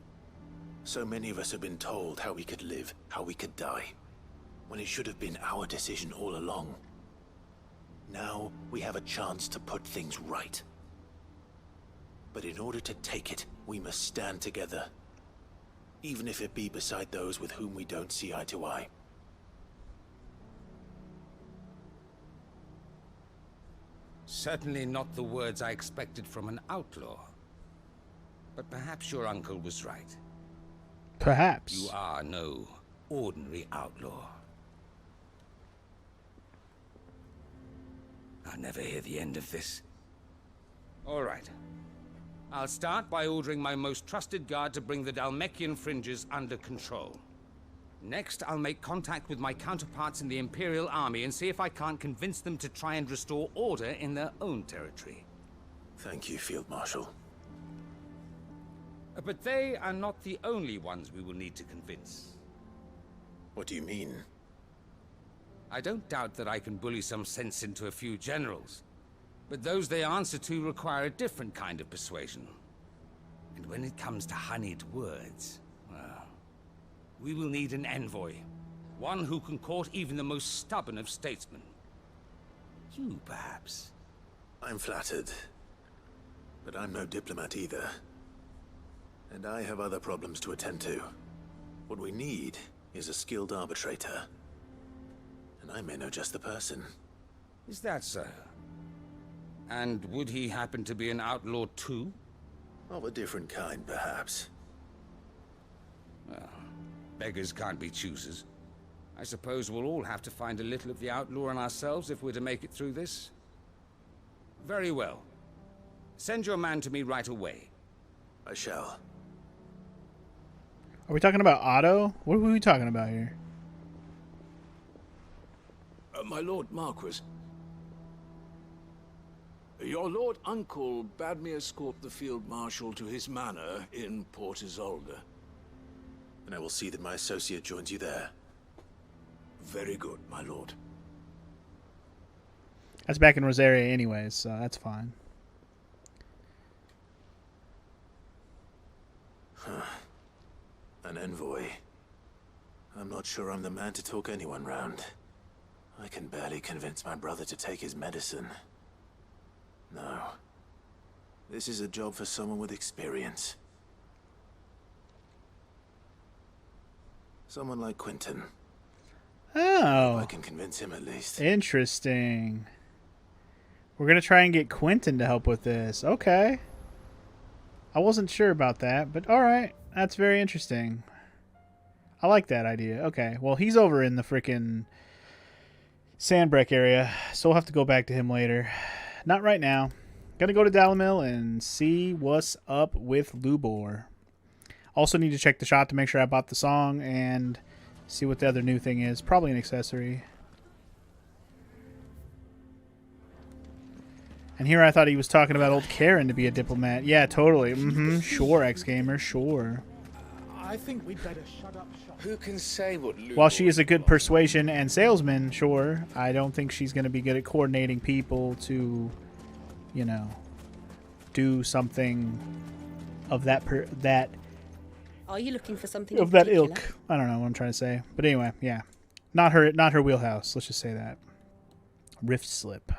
so many of us have been told how we could live, how we could die, when it should have been our decision all along. Now we have a chance to put things right. But in order to take it, we must stand together. Even if it be beside those with whom we don't see eye to eye. Certainly not the words I expected from an outlaw. But perhaps your uncle was right. Perhaps. You are no ordinary outlaw. I'll never hear the end of this. All right. I'll start by ordering my most trusted guard to bring the Dalmekian fringes under control. Next, I'll make contact with my counterparts in the Imperial Army and see if I can't convince them to try and restore order in their own territory. Thank you, Field Marshal. But they are not the only ones we will need to convince. What do you mean? I don't doubt that I can bully some sense into a few generals. But those they answer to require a different kind of persuasion. And when it comes to honeyed words, well, we will need an envoy. One who can court even the most stubborn of statesmen. You, perhaps. I'm flattered. But I'm no diplomat either. And I have other problems to attend to. What we need is a skilled arbitrator. And I may know just the person. Is that so? And would he happen to be an outlaw too? Of a different kind, perhaps. Well, beggars can't be choosers. I suppose we'll all have to find a little of the outlaw in ourselves if we're to make it through this. Very well. Send your man to me right away. I shall. Are we talking about Otto? What are we talking about here? My Lord Marquis. Your Lord Uncle bade me escort the Field Marshal to his manor in Port Isolde. And I will see that my associate joins you there. Very good, my lord. That's back in Rosaria anyways, so that's fine. An envoy. I'm not sure I'm the man to talk anyone round. I can barely convince my brother to take his medicine. No. This is a job for someone with experience. Someone like Quentin. Oh. I can convince him at least. Interesting. We're going to try and get Quentin to help with this. Okay. I wasn't sure about that, but alright. That's very interesting. I like that idea. Okay. Well, he's over in the frickin' Sandbreak area, so we'll have to go back to him later. Not right now. Gonna go to Dalamil and see what's up with Lubor. Also need to check the shop to make sure I bought the song and see what the other new thing is. Probably an accessory. And here I thought he was talking about old Karen to be a diplomat. Yeah, totally. Sure, X-Gamer, sure. I think we'd better shut up shop. Who can say what Lubor... While she is a good persuasion and salesman, sure, I don't think she's going to be good at coordinating people to, you know, do something of that Are you looking for something of that ilk. I don't know what I'm trying to say. But anyway, yeah. Not her wheelhouse, let's just say that. Rift Slip.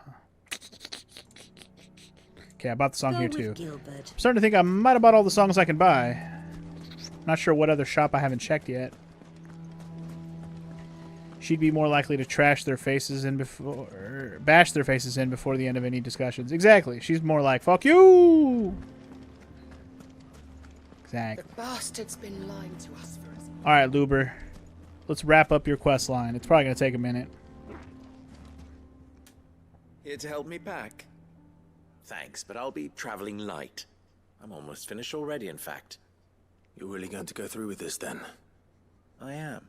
Okay, I bought the song here too. I'm starting to think I might have bought all the songs I can buy. Not sure what other shop I haven't checked yet. She'd be more likely to bash their faces in before the end of any discussions. Exactly. She's more like, fuck you! Exactly. The bastard's been lying to us for us. Alright, Luber. Let's wrap up your quest line. It's probably going to take a minute. Here to help me pack? Thanks, but I'll be traveling light. I'm almost finished already, in fact. You're really going to go through with this, then? I am.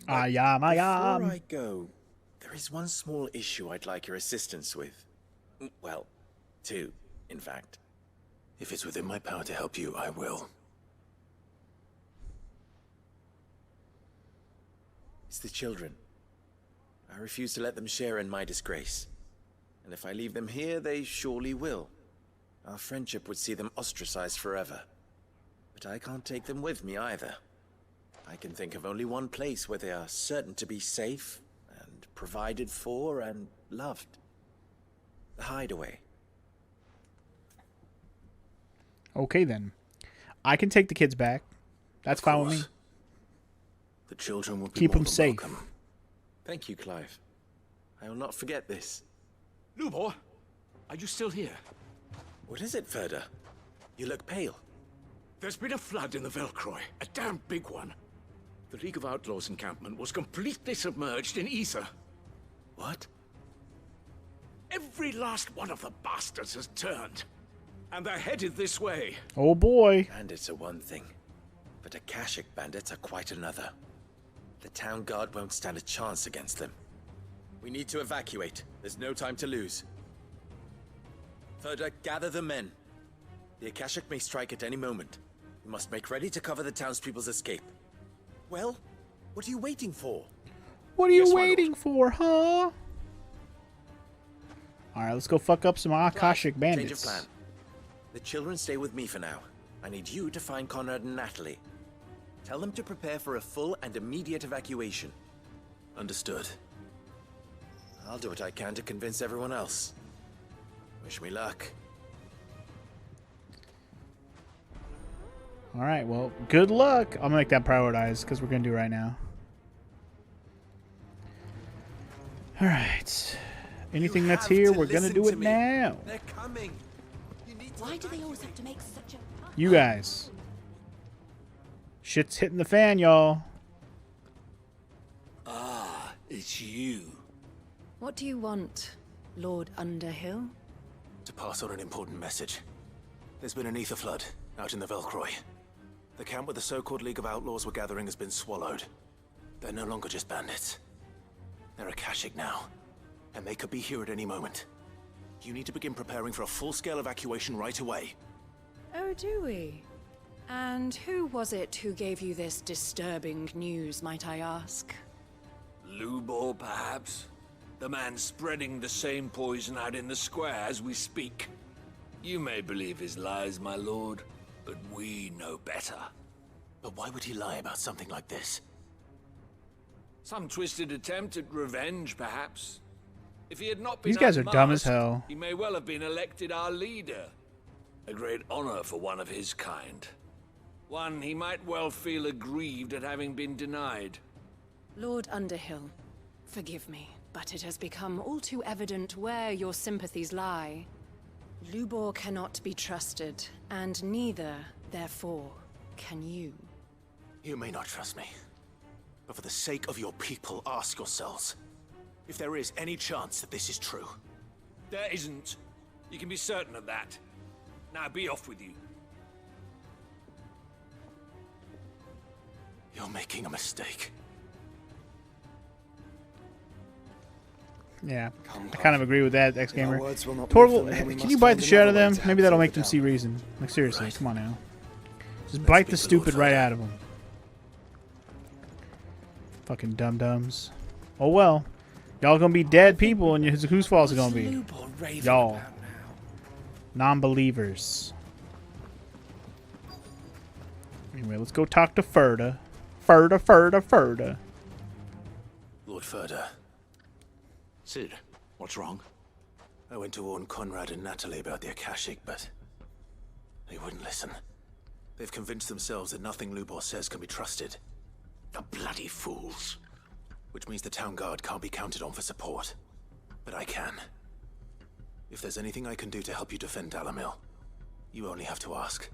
I am. Before I go, there is one small issue I'd like your assistance with. Well, two, in fact. If it's within my power to help you, I will. It's the children. I refuse to let them share in my disgrace. And if I leave them here, they surely will. Our friendship would see them ostracized forever. But I can't take them with me either. I can think of only one place where they are certain to be safe, and provided for, and loved. The Hideaway. Okay, then. I can take the kids back. That's fine with me. The children will be Keep more them than safe. welcome. Thank you, Clive. I will not forget this. Lubor, are you still here? What is it, Ferda? You look pale. There's been a flood in the Velcroy, a damn big one. The League of Outlaws encampment was completely submerged in ether. What? Every last one of the bastards has turned. And they're headed this way. Oh boy. Bandits are one thing, but Akashic bandits are quite another. The town guard won't stand a chance against them. We need to evacuate. There's no time to lose. Ferda, gather the men. The Akashic may strike at any moment. We must make ready to cover the townspeople's escape. Well, what are you waiting for? What are you waiting for, huh? Alright, let's go fuck up some Akashic bandits. Change of plan. The children stay with me for now. I need you to find Conrad and Natalie. Tell them to prepare for a full and immediate evacuation. Understood. I'll do what I can to convince everyone else. Wish me luck. All right, well, good luck. I'll make that prioritize because we're going to do it right now. All right. Anything that's here, we're going to do it now. They're coming. Why do they always have to make such a... You guys. Shit's hitting the fan, y'all. Ah, it's you. What do you want, Lord Underhill? To pass on an important message. There's been an ether flood out in the Velcroy. The camp where the so-called League of Outlaws were gathering has been swallowed. They're no longer just bandits. They're Akashic now, and they could be here at any moment. You need to begin preparing for a full-scale evacuation right away. Oh, do we? And who was it who gave you this disturbing news, might I ask? Lubor, perhaps? The man spreading the same poison out in the square as we speak. You may believe his lies, my lord, but we know better. But why would he lie about something like this? Some twisted attempt at revenge, perhaps. If he had not been These guys are dumb as unmasked, hell. he may well have been elected our leader. A great honor for one of his kind. One he might well feel aggrieved at having been denied. Lord Underhill, forgive me, but it has become all too evident where your sympathies lie. Lubor cannot be trusted, and neither, therefore, can you. You may not trust me, but for the sake of your people, ask yourselves if there is any chance that this is true. There isn't. You can be certain of that. Now be off with you. You're making a mistake. Yeah, I kind of agree with that, X-Gamer. words will not Torval, move them, then we can you must bite find the shit out of another way them? to Maybe have that'll some make them doubt. see reason. Like, seriously, Right. come on now. Just Let's bite the speak a little stupid right further. out of them. Fucking dum-dums. Oh well. Y'all gonna be dead people, and whose fault is it gonna be? Y'all. Non-believers. Anyway, let's go talk to Ferda. Ferda. Lord Ferda, Sid, what's wrong? I went to warn Conrad and Natalie about the Akashic, but they wouldn't listen. They've convinced themselves that nothing Lubor says can be trusted. The bloody fools. Which means the town guard can't be counted on for support. But I can. If there's anything I can do to help you defend Dalamil, you only have to ask.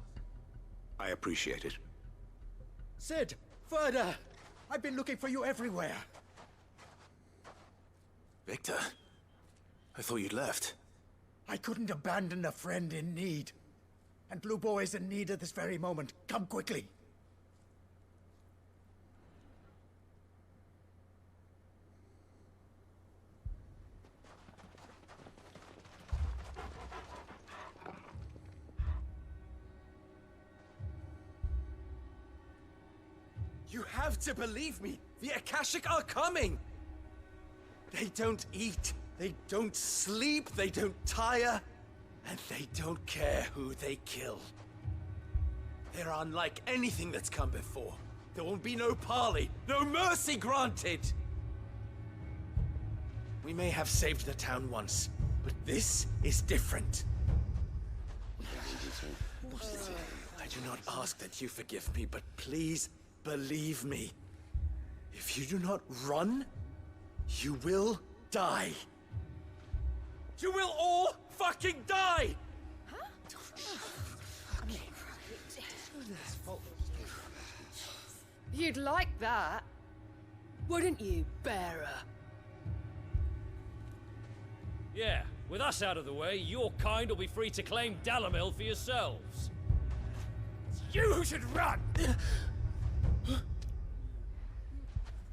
I appreciate it. Sid! Ferda! I've been looking for you everywhere. Victor? I thought you'd left. I couldn't abandon a friend in need. And Lubor is in need at this very moment. Come quickly. You have to believe me. The Akashic are coming. They don't eat, they don't sleep, they don't tire, and they don't care who they kill. They're unlike anything that's come before. There won't be no parley, no mercy granted. We may have saved the town once, but this is different. I do not ask that you forgive me, but please believe me. If you do not run, you will die. You will all fucking die! You'd like that, wouldn't you, bearer? Yeah, with us out of the way, your kind will be free to claim Dalamil for yourselves. It's you who should run!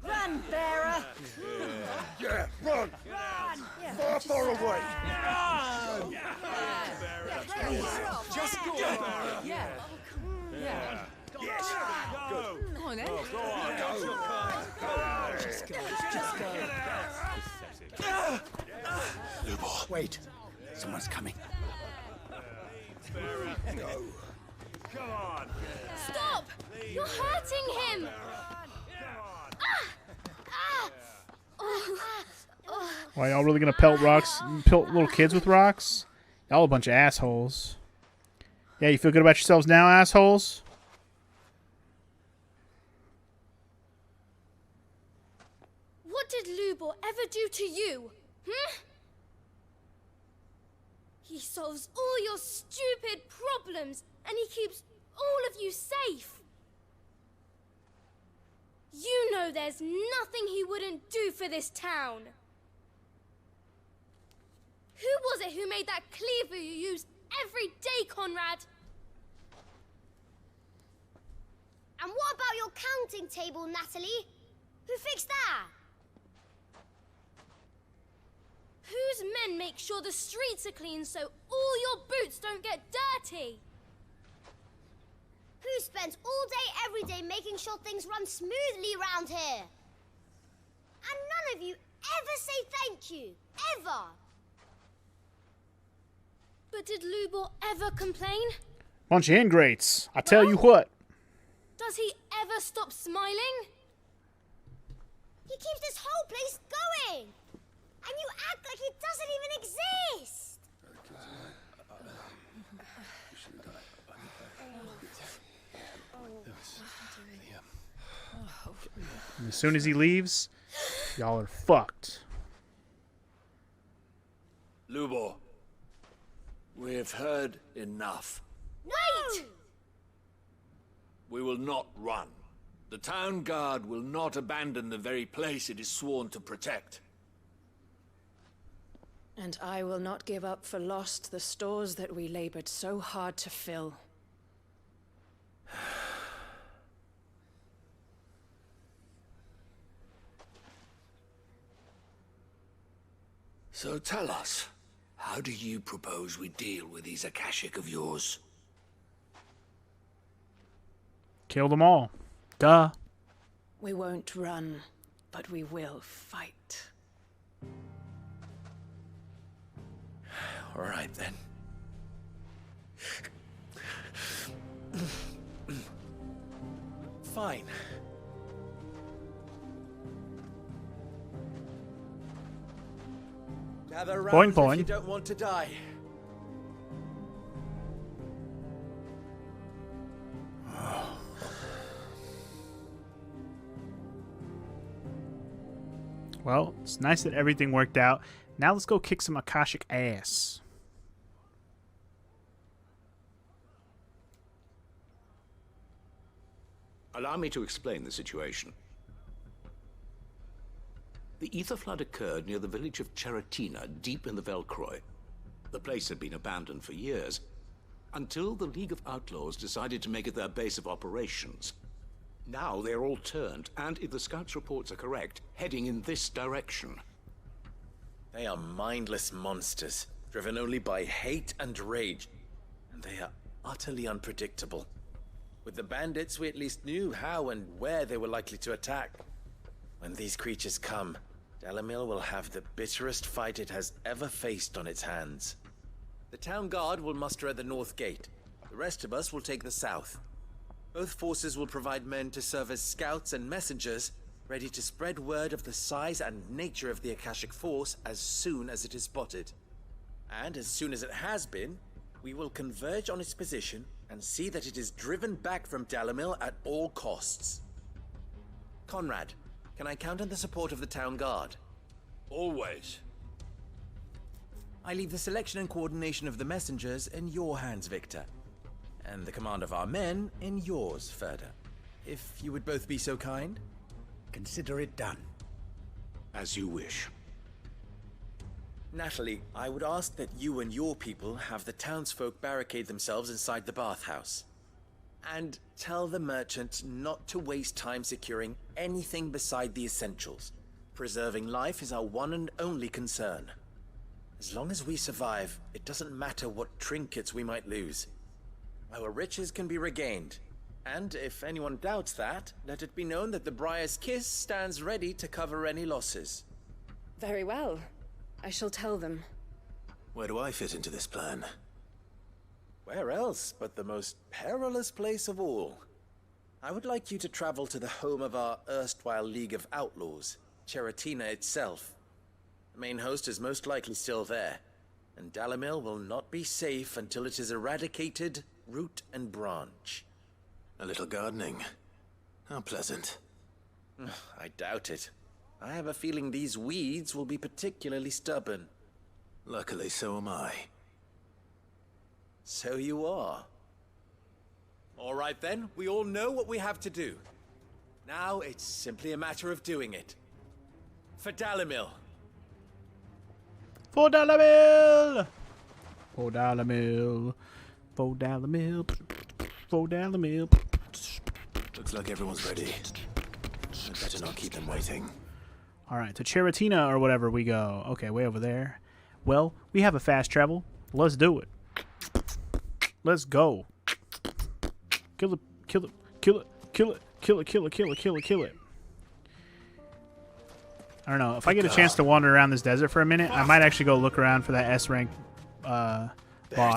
Run, bearer! Yeah, run! Run! Far away! Run! Just go! Yeah. Yeah. Yes! Go! Come on, then. Go on! Just go. Just go. Lubor. Wait. Someone's coming. No. Come on. Stop! You're hurting him! Why, y'all really gonna pelt rocks? Pelt little kids with rocks? Y'all a bunch of assholes. Yeah, you feel good about yourselves now, assholes? What did Lubor ever do to you? He solves all your stupid problems, and he keeps all of you safe. You know there's nothing he wouldn't do for this town. Who was it who made that cleaver you use every day, Conrad? And what about your counting table, Natalie? Who fixed that? Whose men make sure the streets are clean so all your boots don't get dirty? Who spends all day, every day making sure things run smoothly around here? And none of you ever say thank you. Ever. But did Lubor ever complain? Bunch of ingrates. I tell you what. Does he ever stop smiling? He keeps this whole place going. And you act like it doesn't even exist. And as soon as he leaves, y'all are fucked. Lubor, we have heard enough. Wait! We will not run. The town guard will not abandon the very place it is sworn to protect. And I will not give up for lost the stores that we labored so hard to fill. So tell us, how do you propose we deal with these Akashic of yours? Kill them all. Duh. We won't run, but we will fight. All right, then. Fine. Gather round Boing, if you boing. don't want to die. Well, it's nice that everything worked out. Now let's go kick some Akashic ass. Allow me to explain the situation. The ether flood occurred near the village of Cheratina, deep in the Velcroy. The place had been abandoned for years, until the League of Outlaws decided to make it their base of operations. Now they're all turned, and if the scouts' reports are correct, heading in this direction. They are mindless monsters, driven only by hate and rage. And they are utterly unpredictable. With the bandits, we at least knew how and where they were likely to attack. When these creatures come, Dalamil will have the bitterest fight it has ever faced on its hands. The town guard will muster at the north gate. The rest of us will take the south. Both forces will provide men to serve as scouts and messengers, ready to spread word of the size and nature of the Akashic force as soon as it is spotted. And as soon as it has been, we will converge on its position and see that it is driven back from Dalamil at all costs. Conrad, can I count on the support of the town guard? Always. I leave the selection and coordination of the messengers in your hands, Victor. And the command of our men in yours, Ferda. If you would both be so kind. Consider it done. As you wish. Natalie, I would ask that you and your people have the townsfolk barricade themselves inside the bathhouse. And tell the merchant not to waste time securing anything beside the essentials. Preserving life is our one and only concern. As long as we survive, it doesn't matter what trinkets we might lose. Our riches can be regained. And if anyone doubts that, let it be known that the Briar's Kiss stands ready to cover any losses. Very well. I shall tell them. Where do I fit into this plan? Where else but the most perilous place of all? I would like you to travel to the home of our erstwhile League of Outlaws, Cheratina itself. The main host is most likely still there. and Dalimil will not be safe until it is eradicated root and branch. A little gardening. How pleasant. I doubt it. I have a feeling these weeds will be particularly stubborn. Luckily, so am I. So you are. All right then, we all know what we have to do. Now it's simply a matter of doing it. For Dalimil. For Dalimil! For Dalimil. For Dalimil. For Dalimil. Looks like everyone's ready. I'd better not keep them waiting. Alright, to Charatina or whatever we go. Okay, way over there. Well, we have a fast travel. Let's do it. Let's go. Kill it, kill it, kill it, kill it, kill it, kill it, kill it, kill it, kill it. I don't know. If I get a chance to wander around this desert for a minute, I might actually go look around for that S rank boss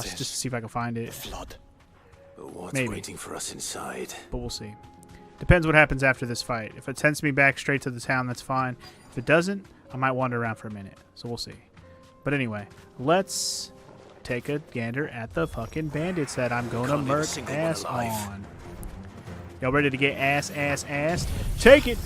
just to see if I can find it. Flood. But what's Maybe. waiting for us inside? But we'll see. Depends what happens after this fight. If it sends me back straight to the town, that's fine. If it doesn't, I might wander around for a minute. So we'll see. But anyway, let's take a gander at the fucking bandits that I'm gonna murk ass on. Y'all ready to get assed? Take it!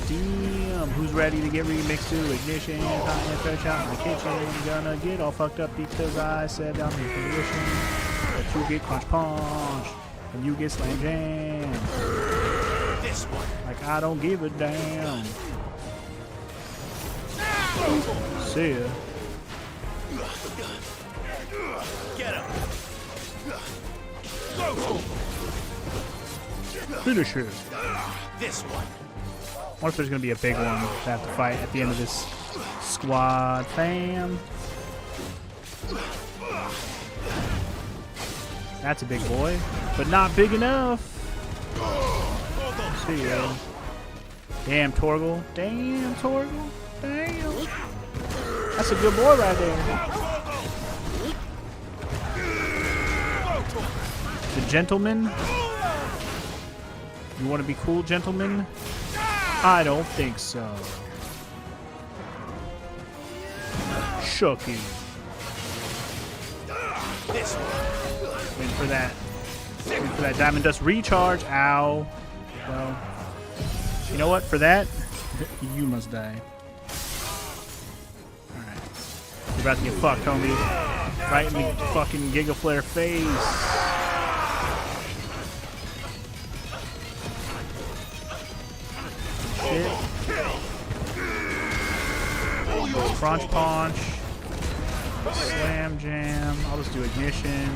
Damn, who's ready to get remixed to ignition? Hot and fresh out in the kitchen. Gonna get all fucked up because I said I'm here for the wishing. But you get crunch punch and you get slam jam. This one. Like I don't give a damn. See ya. Get him. Finish him. This one. What if there's gonna be a big one to have to fight at the end of this squad, fam? That's a big boy, but not big enough. See ya. Damn, Torgal. Damn, Torgal. Damn. That's a good boy right there. The gentleman. You want to be cool, gentlemen? I don't think so. Shooky. Wait for that. Wait for that diamond dust recharge. Ow. Well, you know what? For that, you must die. Alright. You're about to get fucked, homie. Right in the fucking Giga Flare face. Shit. Crunch punch. Slam jam. I'll just do ignition.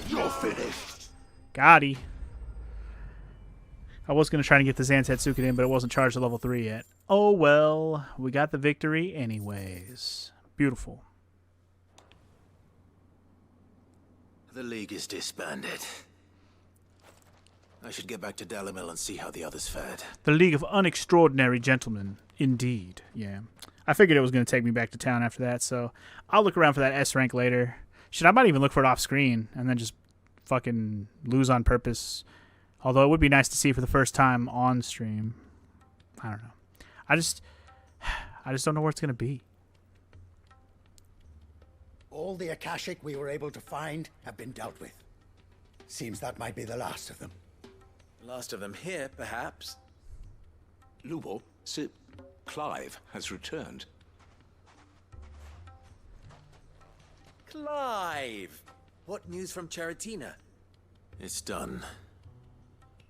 You're finished. Gotti. I was going to try to get the Zantetsuken in, but it wasn't charged to level 3 yet. Oh well, we got the victory anyways. Beautiful. The League is disbanded. I should get back to Dalimil and see how the others fared. The League of Unextraordinary Gentlemen. Indeed. Yeah. I figured it was going to take me back to town after that, so I'll look around for that S rank later. Shit, I might even look for it off screen and then just fucking lose on purpose. Although it would be nice to see for the first time on stream. I don't know. I just don't know where it's going to be. All the Akashic we were able to find have been dealt with. Seems that might be the last of them. Last of them here, perhaps. Lubo, Sir Clive has returned. Clive! What news from Charatina? It's done.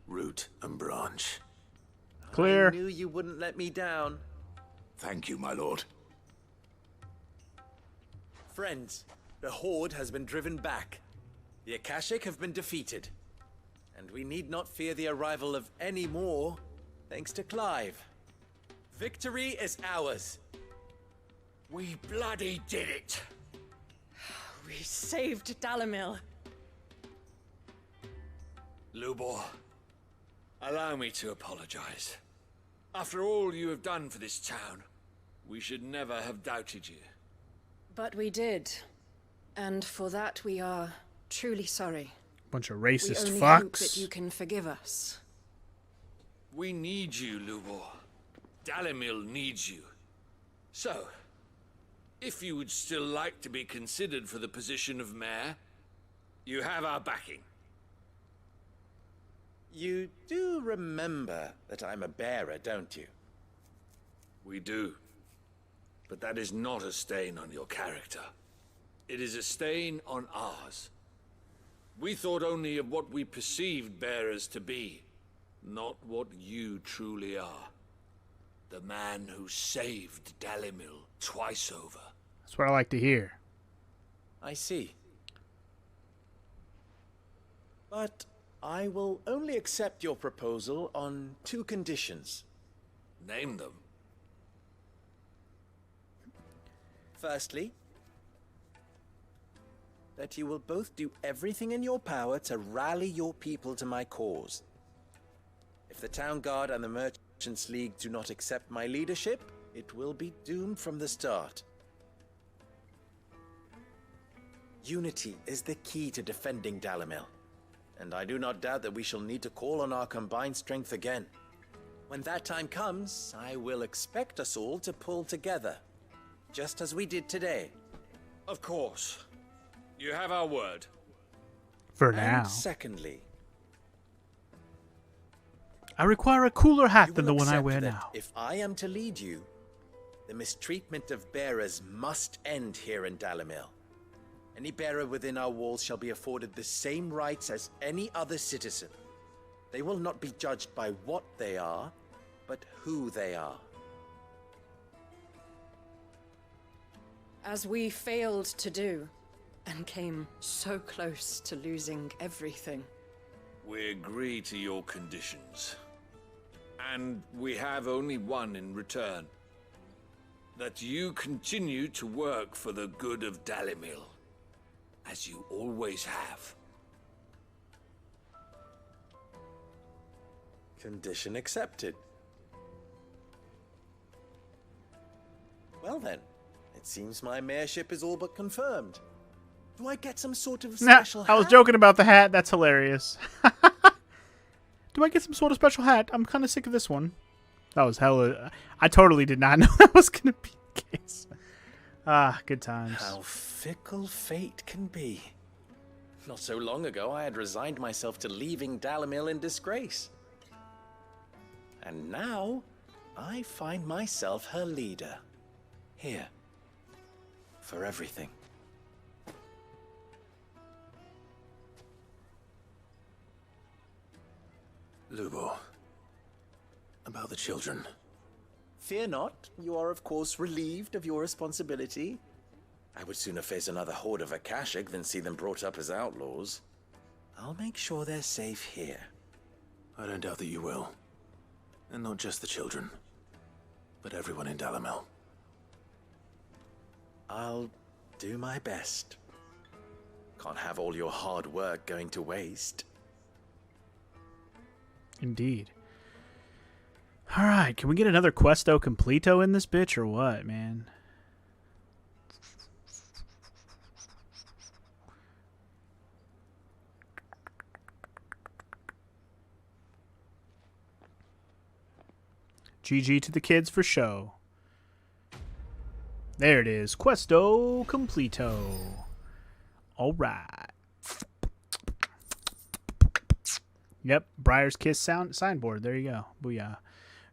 Root and branch. Clear. I knew you wouldn't let me down. Thank you, my lord. Friends, the Horde has been driven back. The Akashic have been defeated. And we need not fear the arrival of any more, thanks to Clive. Victory is ours. We bloody did it. We saved Dalimil. Lubor, allow me to apologize. After all you have done for this town, we should never have doubted you. But we did. And for that we are truly sorry. Bunch of racist we only fucks. hope that you can forgive us. We need you, Lubor. Dalimil needs you. So, if you would still like to be considered for the position of mayor, you have our backing. You do remember that I'm a bearer, don't you? We do. But that is not a stain on your character. It is a stain on ours. We thought only of what we perceived bearers to be, not what you truly are. The man who saved Dalimil twice over. That's what I like to hear. I see. But I will only accept your proposal on 2 conditions. Name them. Firstly, that you will both do everything in your power to rally your people to my cause. If the Town Guard and the Merchants League do not accept my leadership, it will be doomed from the start. Unity is the key to defending Dalimil, and I do not doubt that we shall need to call on our combined strength again. When that time comes, I will expect us all to pull together, just as we did today. Of course. You have our word. For now. And secondly, I require a cooler hat you than will the one I accept wear that now. if I am to lead you, the mistreatment of bearers must end here in Dalimil. Any bearer within our walls shall be afforded the same rights as any other citizen. They will not be judged by what they are, but who they are. As we failed to do, and came so close to losing everything. We agree to your conditions. And we have only one in return. That you continue to work for the good of Dalimil, as you always have. Condition accepted. Well then, it seems my mayorship is all but confirmed. Do I get some sort of Nah, special I was hat? joking about the hat. That's hilarious. Do I get some sort of special hat? I'm kind of sick of this one. That was hella... I totally did not know that was going to be the case. Ah, good times. How fickle fate can be. Not so long ago, I had resigned myself to leaving Dalimil in disgrace. And now, I find myself her leader. Here. For everything. Lubor. About the children. Fear not, you are of course relieved of your responsibility. I would sooner face another horde of Akashic than see them brought up as outlaws. I'll make sure they're safe here. I don't doubt that you will. And not just the children, but everyone in Dalimil. I'll do my best. Can't have all your hard work going to waste. Indeed. Alright, can we get another Questo Completo in this bitch or what, man? GG to the kids for show. There it is. Questo Completo. Alright. Yep, Briar's Kiss signboard. There you go. Booyah.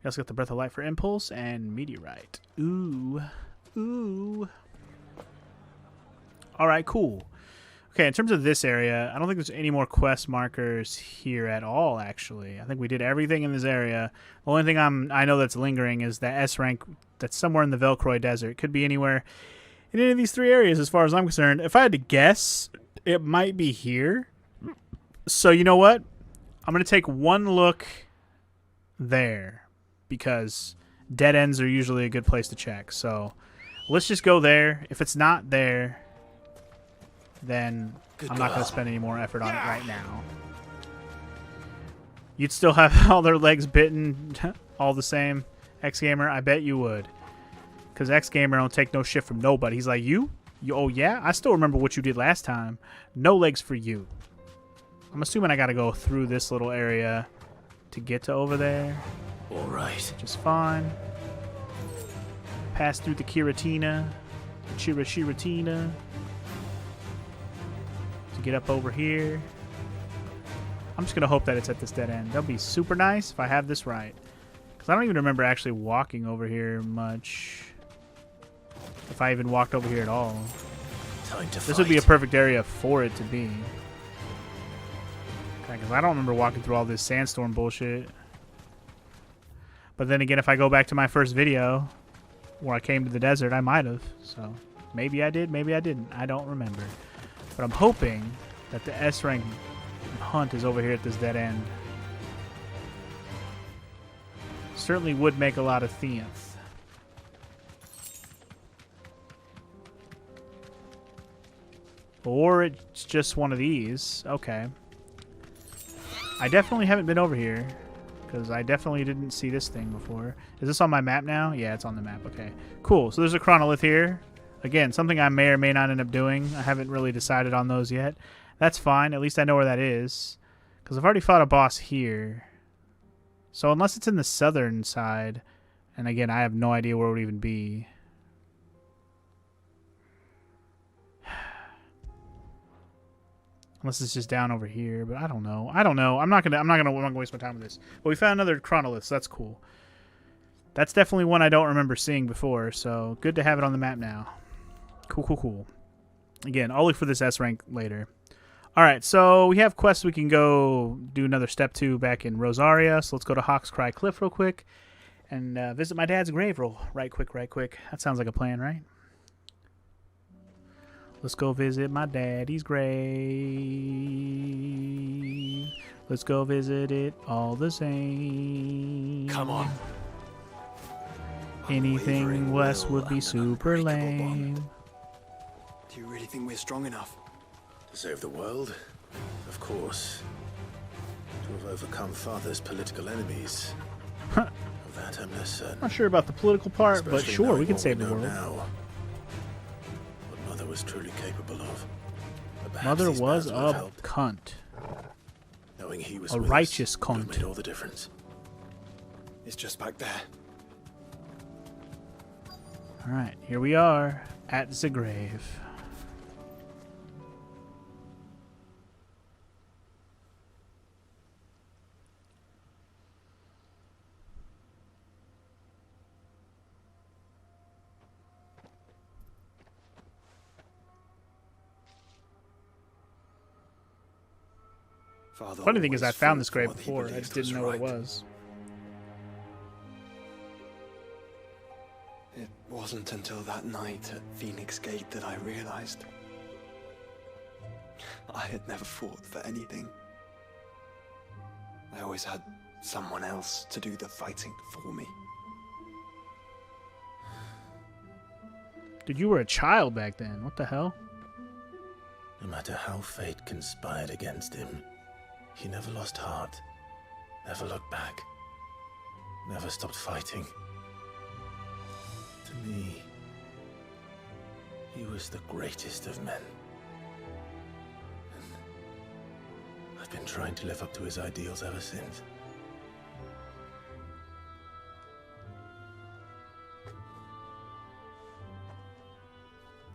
We also got the Breath of Light for Impulse and Meteorite. Ooh. Ooh. Alright, cool. Okay, in terms of this area, I don't think there's any more quest markers here at all, actually. I think we did everything in this area. The only thing I know that's lingering is the S rank that's somewhere in the Velcroy Desert. It could be anywhere in any of these 3 areas as far as I'm concerned. If I had to guess, it might be here. So, you know what? I'm going to take one look there because dead ends are usually a good place to check. So let's just go there. If it's not there, then I'm not going to spend any more effort on it right now. You'd still have all their legs bitten all the same, X-Gamer? I bet you would. Because X-Gamer don't take no shit from nobody. He's like, you? Oh, yeah? I still remember what you did last time. No legs for you. I'm assuming I gotta go through this little area to get to over there. Alright. Which is fine. Pass through the Kiratina. The Chiratina. To get up over here. I'm just gonna hope that it's at this dead end. That'll be super nice if I have this right. Because I don't even remember actually walking over here much. If I even walked over here at all. Time to This would be a perfect area for it to be. Because I don't remember walking through all this sandstorm bullshit. But then again, if I go back to my first video where I came to the desert, I might have. So maybe I did, maybe I didn't. I don't remember. But I'm hoping that the S rank hunt is over here at this dead end. Certainly would make a lot of sense. Or it's just one of these. Okay. I definitely haven't been over here. Because I definitely didn't see this thing before. Is this on my map now? Yeah, it's on the map. Okay. Cool. So there's a chronolith here. Again, something I may or may not end up doing. I haven't really decided on those yet. That's fine. At least I know where that is. Because I've already fought a boss here. So unless it's in the southern side. And again, I have no idea where it would even be. Unless it's just down over here, but I don't know. I don't know. I'm not gonna waste my time with this. But we found another chronolith, so that's cool. That's definitely one I don't remember seeing before, so good to have it on the map now. Cool, cool, cool. Again, I'll look for this S rank later. Alright, so we have quests we can go do another step 2 back in Rosaria. So let's go to Hawk's Cry Cliff real quick. And visit my dad's grave right quick. That sounds like a plan, right? Let's go visit my daddy's grave. Let's go visit it all the same. Come on. Anything less would be super lame. Do you really think we're strong enough? To save the world? Of course. To have overcome Father's political enemies. Of that I'm less certain. Not sure about the political part, but Especially sure, we knowing can what save we the know world. now. What Mother was truly capable of. But perhaps Mother these was battles would have a helped. cunt. Knowing he was A with righteous us would have cunt. made all the difference. It's just back there. Alright, here we are at the grave. Father Funny thing is, I always found fought this for grave what he before. I believed just didn't know what it right. was. It wasn't until that night at Phoenix Gate that I realized I had never fought for anything. I always had someone else to do the fighting for me. Dude, you were a child back then. What the hell? No matter how fate conspired against him, he never lost heart, never looked back, never stopped fighting. To me, he was the greatest of men. And I've been trying to live up to his ideals ever since.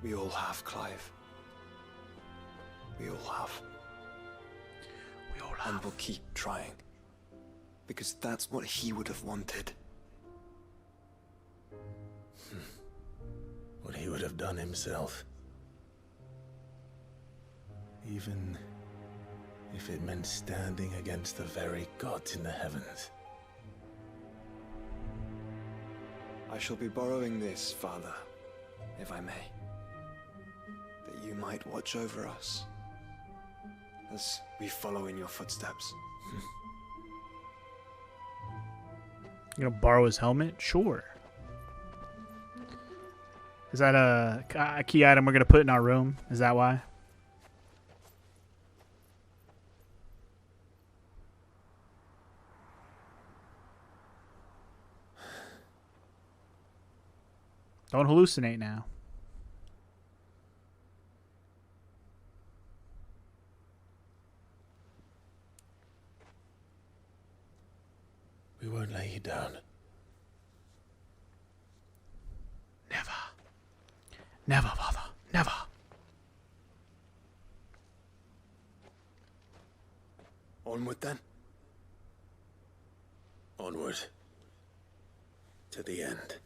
We all have, Clive. We all have. We all have. And we'll keep trying. Because that's what he would have wanted. What he would have done himself. Even if it meant standing against the very gods in the heavens. I shall be borrowing this, Father, if I may. That you might watch over us as we follow in your footsteps. You gonna borrow his helmet? Sure. Is that a key item we're gonna put in our room? Is that why? Don't hallucinate now. We won't lay you down. Never. Never, father. Never. Onward then. Onward. To the end.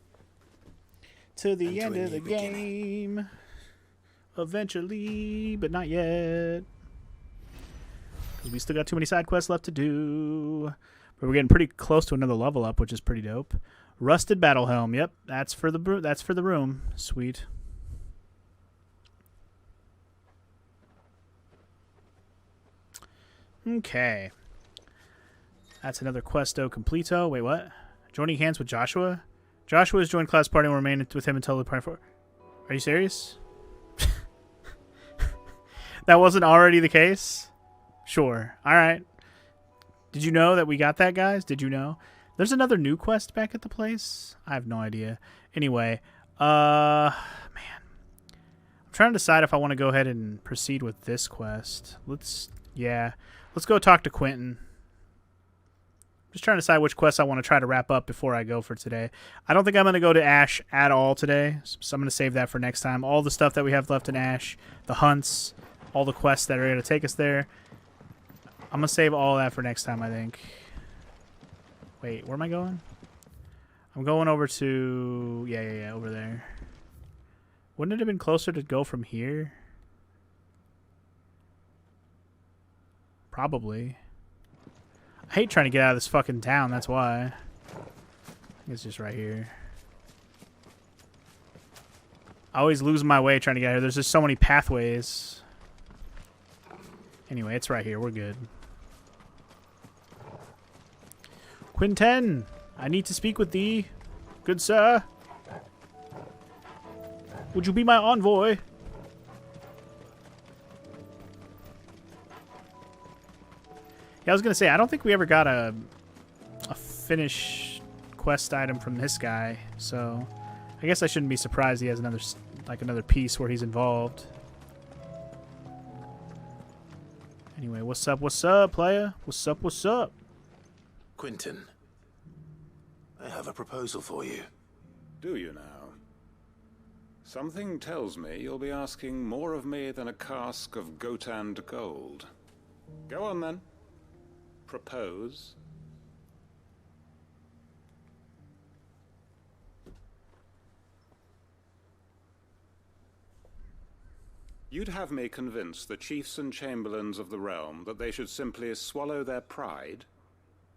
To the end of the game. Eventually, but not yet. Because we still got too many side quests left to do. But we're getting pretty close to another level up, which is pretty dope. Rusted battle helm. Yep, that's for the room. Sweet. Okay. That's another questo completo. Wait, what? Joining hands with Joshua? Joshua has joined class party and will remain with him until the party for. Are you serious? That wasn't already the case? Sure. Alright. Did you know that we got that, guys? Did you know? There's another new quest back at the place? I have no idea. Anyway, man. I'm trying to decide if I want to go ahead and proceed with this quest. Let's go talk to Quentin. Just trying to decide which quests I want to try to wrap up before I go for today. I don't think I'm going to go to Ash at all today, so I'm going to save that for next time. All the stuff that we have left in Ash, the hunts, all the quests that are going to take us there, I'm going to save all that for next time, I think. Wait, where am I going? I'm going over to... Yeah, over there. Wouldn't it have been closer to go from here? Probably. I hate trying to get out of this fucking town, that's why. It's just right here. I always lose my way trying to get out here. There's just so many pathways. Anyway, it's right here. We're good. Quinten, I need to speak with thee. Good sir. Would you be my envoy? Yeah, I was going to say, I don't think we ever got a finished quest item from this guy, so I guess I shouldn't be surprised he has another piece where he's involved. Anyway, what's up, player? What's up? Quentin, I have a proposal for you. Do you now? Something tells me you'll be asking more of me than a cask of Gotand gold. Go on, then. Propose. You'd have me convince the chiefs and chamberlains of the realm that they should simply swallow their pride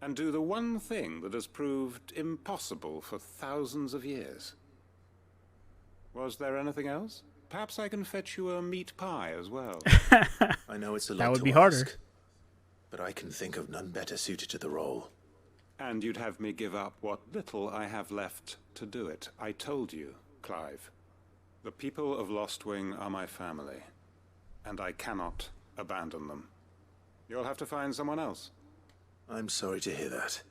and do the one thing that has proved impossible for thousands of years. Was there anything else? Perhaps I can fetch you a meat pie as well. I know it's a lot that would to be ask, harder. but I can think of none better suited to the role. And you'd have me give up what little I have left to do it. I told you, Clive. The people of Lostwing are my family, and I cannot abandon them. You'll have to find someone else. I'm sorry to hear that.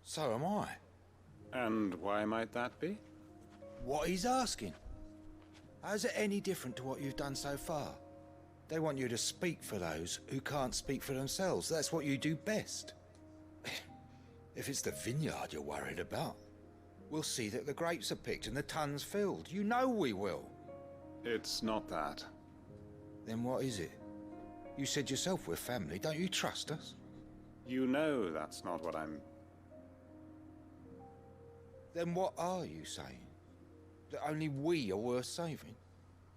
So am I. And why might that be? What he's asking. How's it any different to what you've done so far? They want you to speak for those who can't speak for themselves. That's what you do best. If it's the vineyard you're worried about, we'll see that the grapes are picked and the tons filled. You know we will. It's not that. Then what is it? You said yourself we're family. Don't you trust us? You know that's not what I'm... Then what are you saying? That only we are worth saving?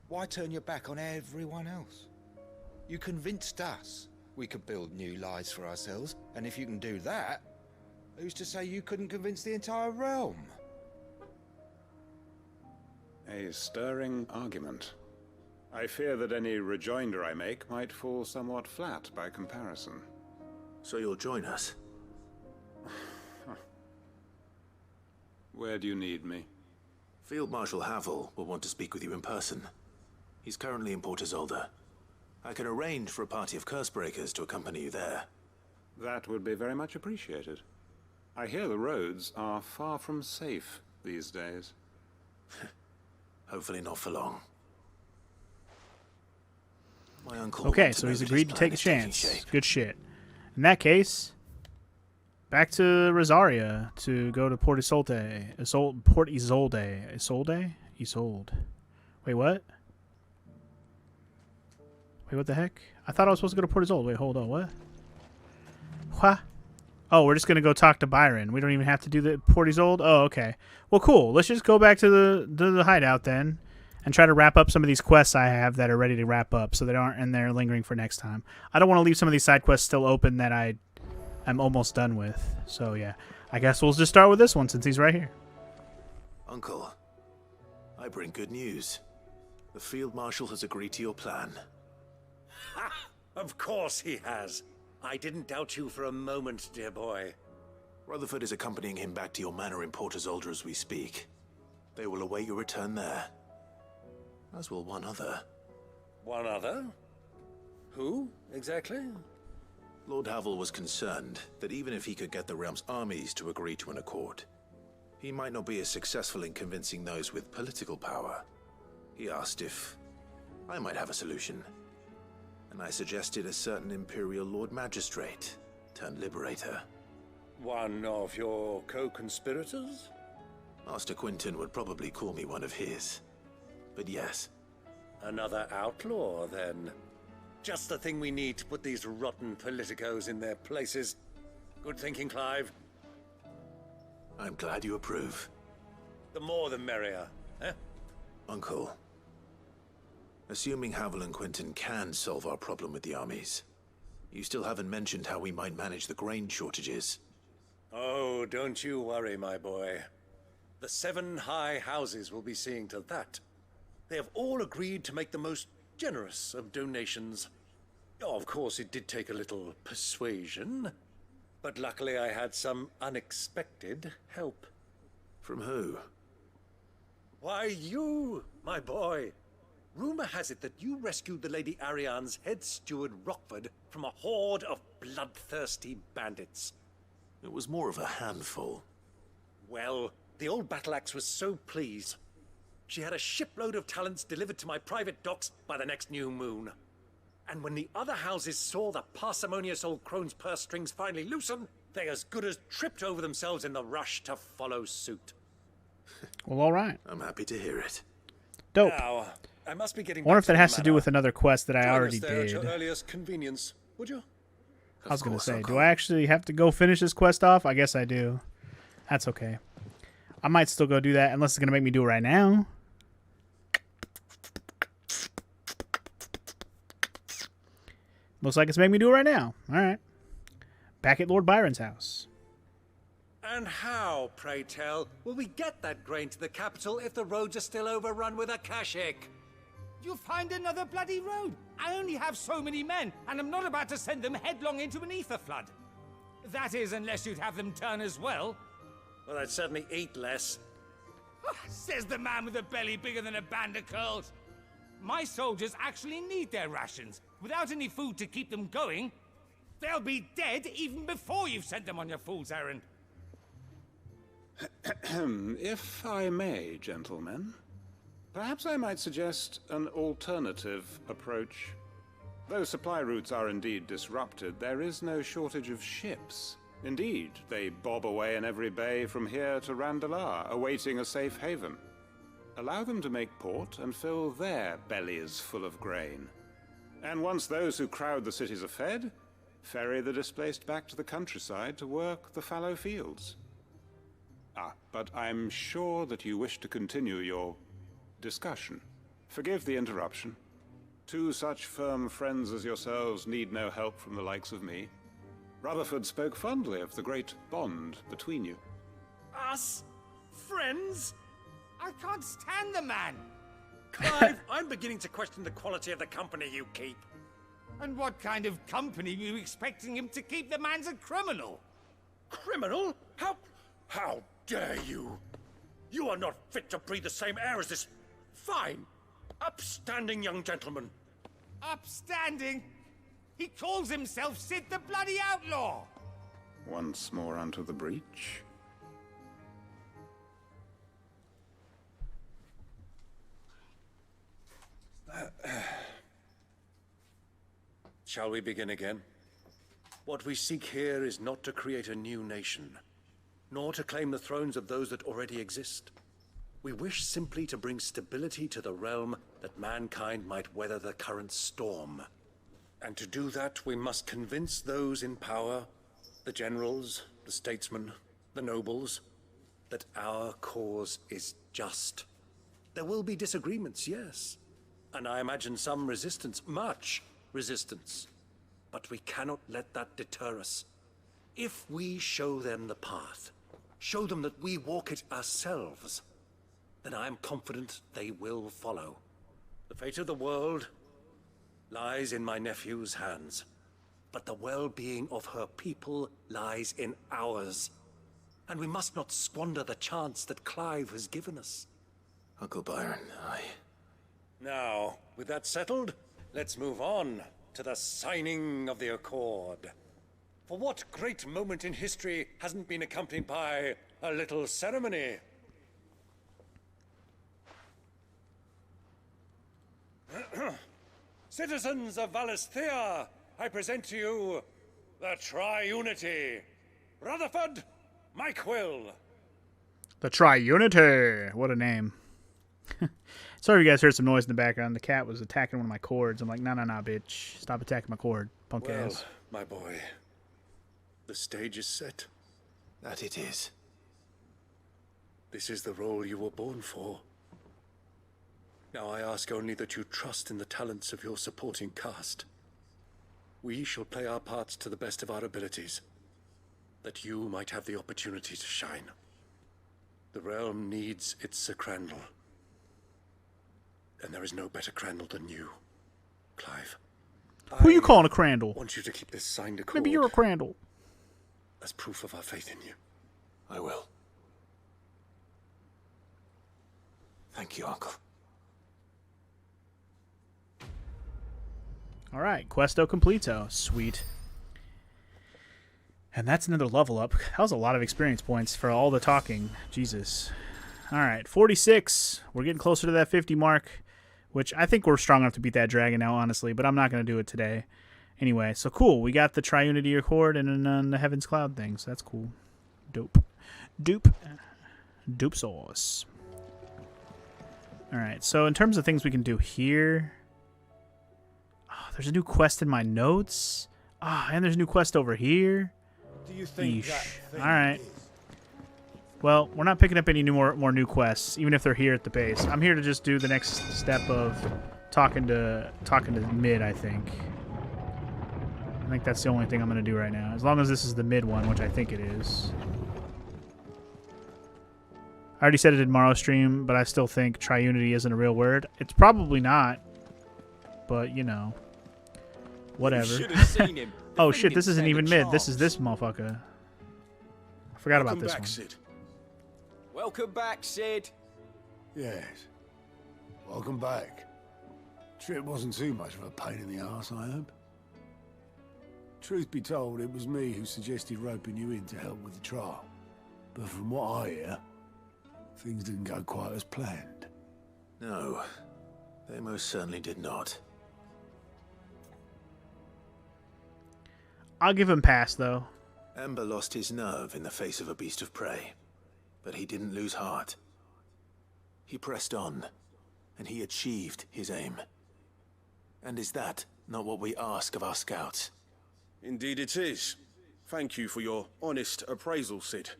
Why turn your back on everyone else? You convinced us we could build new lives for ourselves, and if you can do that, who's to say you couldn't convince the entire realm? A stirring argument. I fear that any rejoinder I make might fall somewhat flat by comparison. So you'll join us? Where do you need me? Field Marshal Havel will want to speak with you in person. He's currently in Port Isolde. I can arrange for a party of Cursebreakers to accompany you there. That would be very much appreciated. I hear the roads are far from safe these days. Hopefully not for long. My uncle Okay, so he's agreed to take a chance. Good shit. In that case, back to Rosaria to go to Port Isolde. Port Isolde. Isolde. Wait, what? Wait, what the heck? I thought I was supposed to go to Port Isolde. Wait, hold on. What? What? Oh, we're just going to go talk to Byron. We don't even have to do the Port Isolde? Oh, okay. Well, cool. Let's just go back to the hideout then and try to wrap up some of these quests I have that are ready to wrap up so they aren't in there lingering for next time. I don't want to leave some of these side quests still open that I'm almost done with. So, yeah. I guess we'll just start with this one since he's right here. Uncle, I bring good news. The Field Marshal has agreed to your plan. Ha! Of course he has. I didn't doubt you for a moment, dear boy. Rutherford is accompanying him back to your manor in Port Isolde as we speak. They will await your return there. As will one other. One other? Who, exactly? Lord Havel was concerned that even if he could get the realm's armies to agree to an accord, he might not be as successful in convincing those with political power. He asked if I might have a solution. And I suggested a certain Imperial Lord Magistrate turned Liberator. One of your co-conspirators? Master Quinton would probably call me one of his. But yes. Another outlaw, then. Just the thing we need to put these rotten politicos in their places. Good thinking, Clive. I'm glad you approve. The more the merrier, eh? Uncle. Assuming Havel and Quinton can solve our problem with the armies, you still haven't mentioned how we might manage the grain shortages. Oh, don't you worry, my boy. The 7 high houses will be seeing to that. They have all agreed to make the most generous of donations. Oh, of course, it did take a little persuasion, but luckily I had some unexpected help. From who? Why, you, my boy. Rumor has it that you rescued the Lady Ariane's head steward Rockford from a horde of bloodthirsty bandits. It was more of a handful. Well, the old battle axe was so pleased. She had a shipload of talents delivered to my private docks by the next new moon. And when the other houses saw the parsimonious old crone's purse strings finally loosen, they as good as tripped over themselves in the rush to follow suit. Well, all right. I'm happy to hear it. Dope. Now, I must be getting I wonder back if that the has to do manor. with another quest that I Join us already there at did. your earliest convenience, would you? I was going to say, do I actually have to go finish this quest off? I guess I do. That's okay. I might still go do that unless it's going to make me do it right now. Looks like it's making me do it right now. All right. Back at Lord Byron's house. And how, pray tell, will we get that grain to the capital if the roads are still overrun with Akashic? You'll find another bloody road. I only have so many men, and I'm not about to send them headlong into an ether flood. That is, unless you'd have them turn as well. Well, I'd certainly eat less. Says the man with a belly bigger than a band of curls. My soldiers actually need their rations. Without any food to keep them going, they'll be dead even before you've sent them on your fool's errand. If I may, gentlemen, perhaps I might suggest an alternative approach. Though supply routes are indeed disrupted, there is no shortage of ships. Indeed, they bob away in every bay from here to Randalar, awaiting a safe haven. Allow them to make port and fill their bellies full of grain. And once those who crowd the cities are fed, ferry the displaced back to the countryside to work the fallow fields. But I'm sure that you wish to continue your discussion. Forgive the interruption. 2 such firm friends as yourselves need no help from the likes of me. Rutherford spoke fondly of the great bond between you. Us? Friends? I can't stand the man. Clive, I'm beginning to question the quality of the company you keep. And what kind of company were you expecting him to keep? The man's a criminal. Criminal? How dare you? You are not fit to breathe the same air as this fine, upstanding young gentleman. Upstanding? He calls himself Sid the Bloody Outlaw. Once more unto the breach. Shall we begin again? What we seek here is not to create a new nation, nor to claim the thrones of those that already exist. We wish simply to bring stability to the realm that mankind might weather the current storm. And to do that, we must convince those in power, the generals, the statesmen, the nobles, that our cause is just. There will be disagreements, yes. And I imagine some resistance, much resistance. But we cannot let that deter us. If we show them the path, show them that we walk it ourselves, then I am confident they will follow. The fate of the world lies in my nephew's hands, but the well-being of her people lies in ours. And we must not squander the chance that Clive has given us. Uncle Byron, Now, with that settled, let's move on to the signing of the Accord. For what great moment in history hasn't been accompanied by a little ceremony? Citizens of Valisthea, I present to you the Triunity. Rutherford, Myquil. The Triunity. What a name. Sorry if you guys heard some noise in the background. The cat was attacking one of my cords. I'm like, no, bitch. Stop attacking my cord, punk ass. My boy, the stage is set. That it is. This is the role you were born for. Now I ask only that you trust in the talents of your supporting cast. We shall play our parts to the best of our abilities, that you might have the opportunity to shine. The realm needs its Sir Crandall. And there is no better Crandall than you, Clive. Who you calling a Crandall? I want you to keep this signed accord. Maybe you're a Crandall. As proof of our faith in you. I will. Thank you, Uncle. All right, Questo Completo. Sweet. And that's another level up. That was a lot of experience points for all the talking. Jesus. All right, 46. We're getting closer to that 50 mark, which I think we're strong enough to beat that dragon now, honestly, but I'm not going to do it today. Anyway, so cool. We got the Triunity Accord and then the Heaven's Cloud thing, so that's cool. Dope. Dope sauce. All right, so in terms of things we can do here, there's a new quest in my notes. And there's a new quest over here. Do you think that thing all right. Well, we're not picking up any more new quests, even if they're here at the base. I'm here to just do the next step of talking to mid, I think. I think that's the only thing I'm going to do right now. As long as this is the mid one, which I think it is. I already said it in Morrow stream, but I still think Triunity isn't a real word. It's probably not, but, you know. Whatever. You should have seen him. Oh shit, this isn't even mid. This is this motherfucker. I forgot about this one. Sid. Welcome back, Sid. Yes. Welcome back. Trip wasn't too much of a pain in the arse, I hope. Truth be told, it was me who suggested roping you in to help with the trial. But from what I hear, things didn't go quite as planned. No, they most certainly did not. I'll give him pass, though. Ember lost his nerve in the face of a beast of prey, but he didn't lose heart. He pressed on, and he achieved his aim. And is that not what we ask of our scouts? Indeed it is. Thank you for your honest appraisal, Sid.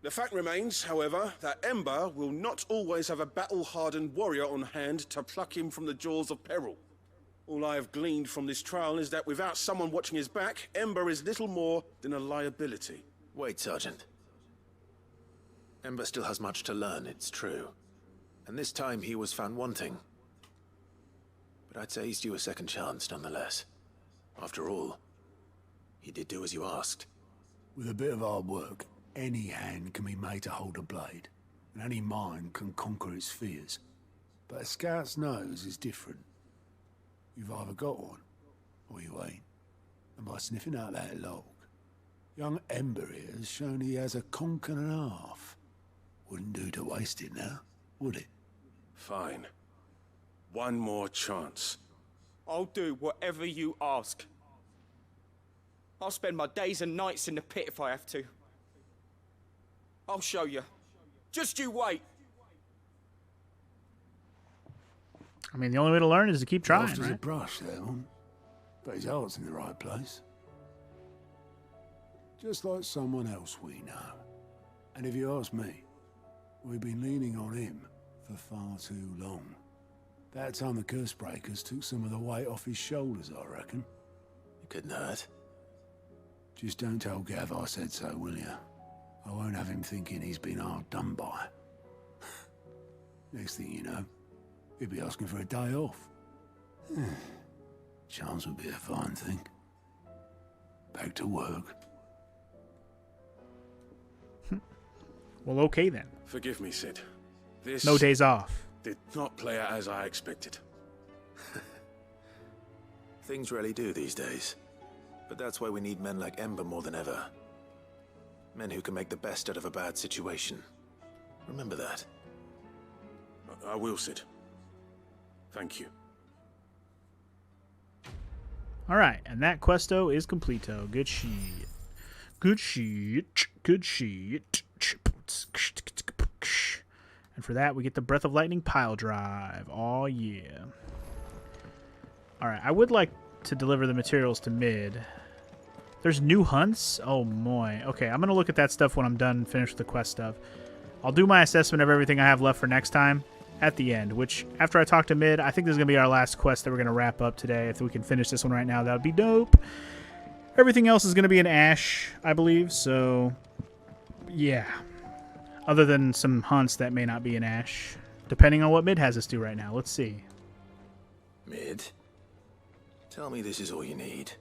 The fact remains, however, that Ember will not always have a battle-hardened warrior on hand to pluck him from the jaws of peril. All I have gleaned from this trial is that without someone watching his back, Ember is little more than a liability. Wait, Sergeant. Ember still has much to learn, it's true. And this time he was found wanting. But I'd say he's due a second chance, nonetheless. After all, he did do as you asked. With a bit of hard work, any hand can be made to hold a blade, and any mind can conquer its fears. But a scout's nose is different. You've either got one, or you ain't. And by sniffing out that log, young Ember here has shown he has a conch and a half. Wouldn't do to waste it now, would it? Fine. One more chance. I'll do whatever you ask. I'll spend my days and nights in the pit if I have to. I'll show you. Just you wait. I mean, the only way to learn is to keep trying, Soft as a right? brush there, one. But his heart's in the right place. Just like someone else we know. And if you ask me, we've been leaning on him for far too long. That time the curse breakers took some of the weight off his shoulders, I reckon. It couldn't hurt. Just don't tell Gav I said so, will you? I won't have him thinking he's been hard done by. Next thing you know, he'll be asking for a day off. Chance would be a fine thing. Back to work. Well, okay then. Forgive me, Sid. This No days off. did not play out as I expected. Things really do these days. But that's why we need men like Ember more than ever. Men who can make the best out of a bad situation. Remember that. I will, Sid. Thank you. All right, and that questo is completo. Good shit. Good shit. Good shit. And for that, we get the Breath of Lightning pile drive. Oh, yeah. All right, I would like to deliver the materials to mid. There's new hunts? Oh, boy. Okay, I'm going to look at that stuff when I'm done, finished with the quest stuff. I'll do my assessment of everything I have left for next time at the end, which, after I talk to mid, I think this is going to be our last quest that we're going to wrap up today. If we can finish this one right now, that would be dope. Everything else is going to be in Ash, I believe, so yeah. Other than some hunts that may not be in Ash, depending on what mid has us do right now. Let's see. Mid? Tell me this is all you need.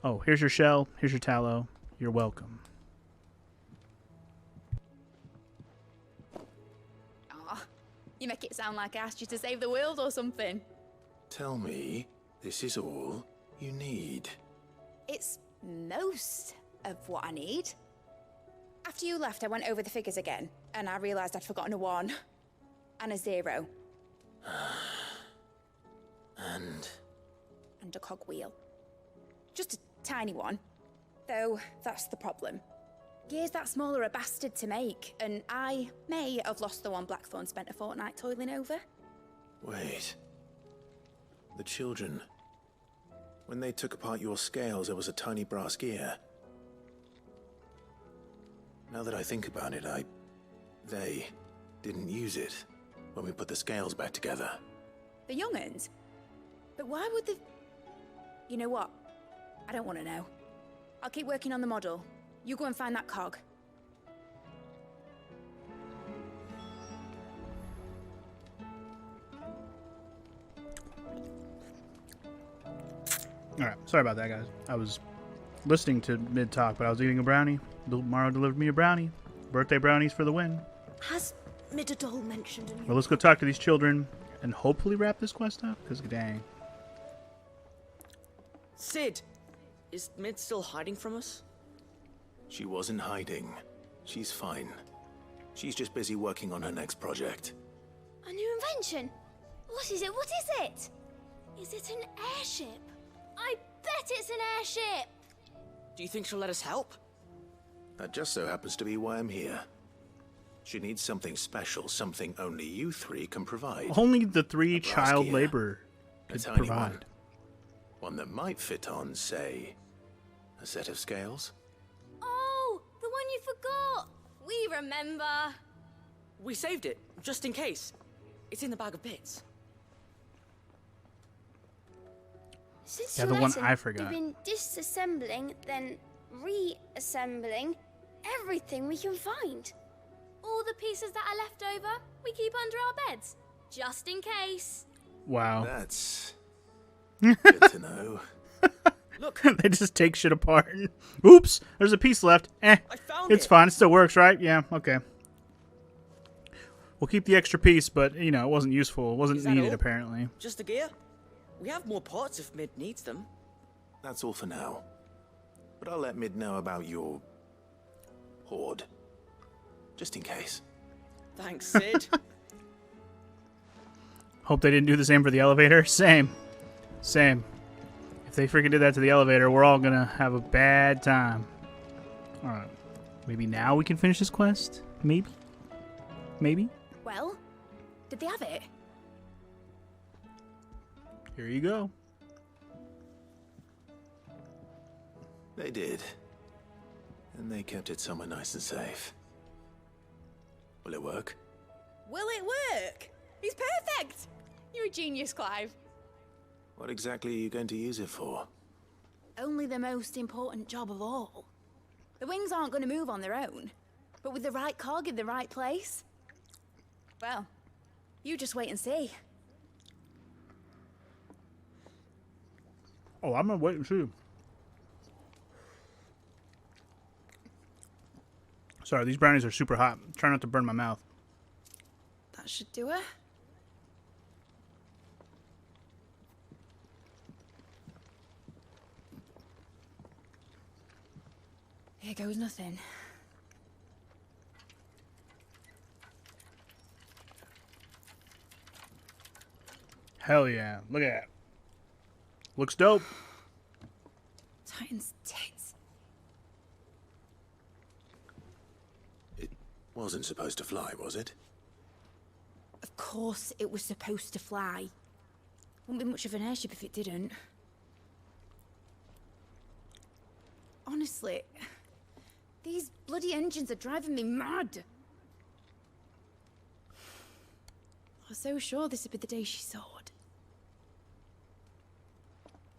Oh, here's your shell. Here's your tallow. You're welcome. Aw, you make it sound like I asked you to save the world or something. Tell me this is all you need. It's most of what I need. After you left, I went over the figures again, and I realised I'd forgotten a 1 and a 0. And a cogwheel. Just a tiny one. Though, that's the problem. Gears that small are a bastard to make, and I may have lost the one Blackthorn spent a fortnight toiling over. wait. The children. When they took apart your scales, there was a tiny brass gear. Now that I think about it, they didn't use it when we put the scales back together. The young'uns? But why would the... You know what? I don't want to know. I'll keep working on the model. You go and find that cog. All right, sorry about that, guys. I was listening to mid-talk, but I was eating a brownie. Maro delivered me a brownie. Birthday brownies for the win. Has Midadol mentioned anything? Well, let's go talk to these children and hopefully wrap this quest up, because dang. Sid, is Mid still hiding from us? She wasn't hiding. She's fine. She's just busy working on her next project. A new invention? What is it? What is it? Is it an airship? I bet it's an airship! Do you think she'll let us help? That just so happens to be why I'm here. She needs something special, something only you three can provide. Only the 3 child gear. labor A could tiny provide. One that might fit on, say, a set of scales. Oh, the one you forgot! We remember! We saved it, just in case. It's in the bag of bits. Since Yeah, your the one lesson, I forgot. We've been disassembling, then reassembling everything we can find. All the pieces that are left over, we keep under our beds, just in case. Wow. That's good to know. Look, they just take shit apart. Oops, there's a piece left. I found It's it. fine. It still works, right? Yeah, okay. We'll keep the extra piece, but, you know, it wasn't useful. It wasn't Is that needed, all? apparently. Just the gear? We have more parts if Mid needs them. That's all for now. But I'll let Mid know about your hoard. Just in case. Thanks, Sid. Hope they didn't do the same for the elevator. Same. Same. If they freaking did that to the elevator, we're all gonna have a bad time. Alright. Maybe now we can finish this quest? Maybe? Maybe? Well, did they have it? Here you go. They did. And they kept it somewhere nice and safe. Will it work? Will it work? He's perfect! You're a genius, Clive. What exactly are you going to use it for? Only the most important job of all. The wings aren't going to move on their own. But with the right cog in the right place... Well, you just wait and see. Oh, I'm gonna wait and see. Sorry, these brownies are super hot. Try not to burn my mouth. That should do it. Here goes nothing. Hell yeah. Look at that. Looks dope. Titan's tits. It wasn't supposed to fly, was it? Of course it was supposed to fly. Wouldn't be much of an airship if it didn't. Honestly, these bloody engines are driving me mad. I was so sure this would be the day she soared.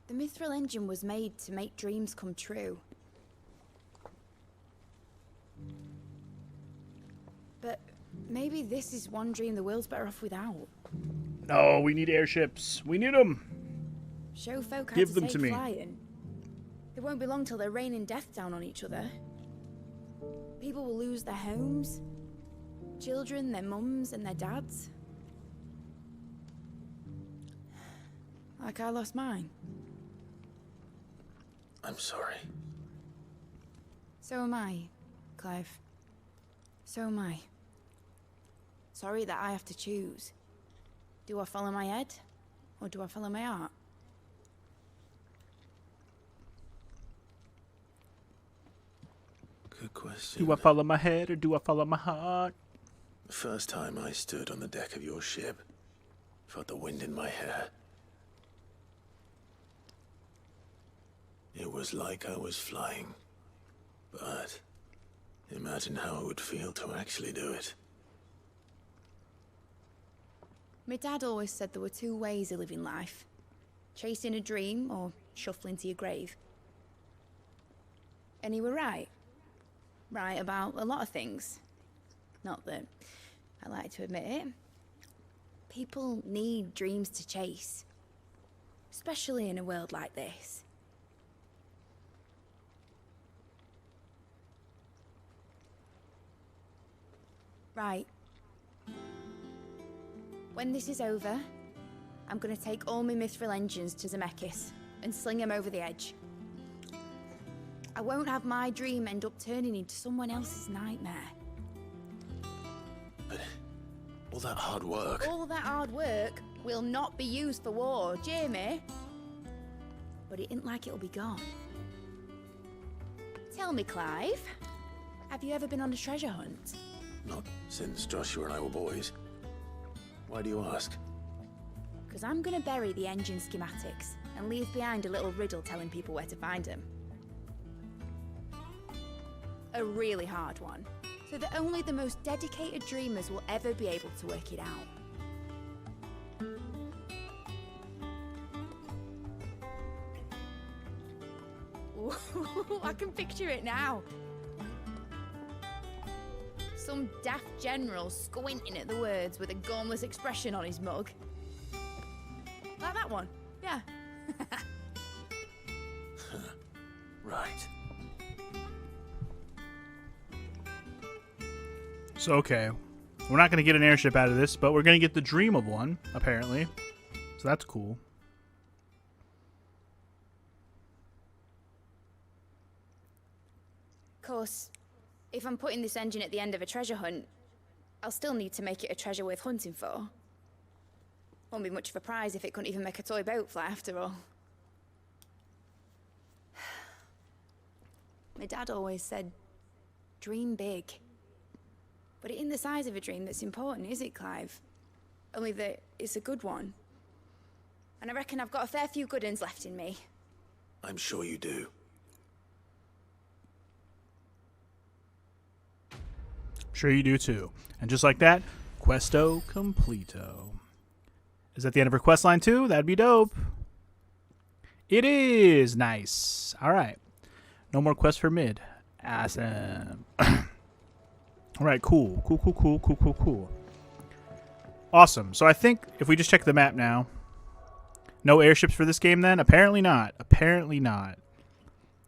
The Mithril engine was made to make dreams come true. But maybe this is one dream the world's better off without. No, we need airships. We need them. Show folk how Give to them take to me. flying. It won't be long till they're raining death down on each other. People will lose their homes. Children, their mums and their dads. Like I lost mine. I'm sorry. So am I, Clive. So am I. Sorry that I have to choose. Do I follow my head, or do I follow my heart? Good question. Do I follow my head or do I follow my heart? The first time I stood on the deck of your ship, felt the wind in my hair. It was like I was flying. But imagine how it would feel to actually do it. My dad always said there were two ways of living life. Chasing a dream or shuffling to your grave. And he were right. Right about a lot of things. Not that I like to admit it. People need dreams to chase. Especially in a world like this. Right. When this is over, I'm gonna take all my Mithril engines to Zemeckis and sling them over the edge. I won't have my dream end up turning into someone else's nightmare. But all that hard work... All that hard work will not be used for war, Jamie. But it ain't like it'll be gone. Tell me, Clive, have you ever been on a treasure hunt? Not since Joshua and I were boys. Why do you ask? Because I'm gonna bury the engine schematics and leave behind a little riddle telling people where to find them. A really hard one, so that only the most dedicated dreamers will ever be able to work it out. Ooh, I can picture it now. Some daft general squinting at the words with a gormless expression on his mug. Like that one, yeah. Right. So, okay. We're not going to get an airship out of this, but we're going to get the dream of one, apparently. So that's cool. Of course, if I'm putting this engine at the end of a treasure hunt, I'll still need to make it a treasure worth hunting for. Won't be much of a prize if it couldn't even make a toy boat fly after all. My dad always said, dream big. But it ain't the size of a dream that's important, is it, Clive? Only that it's a good one. And I reckon I've got a fair few good uns left in me. I'm sure you do. Sure you do too. And just like that, questo completo. Is that the end of her quest line too? That'd be dope. It is. Nice. All right. No more quests for mid. Awesome. All right, cool. Cool. Awesome. So I think if we just check the map now, no airships for this game then? Apparently not.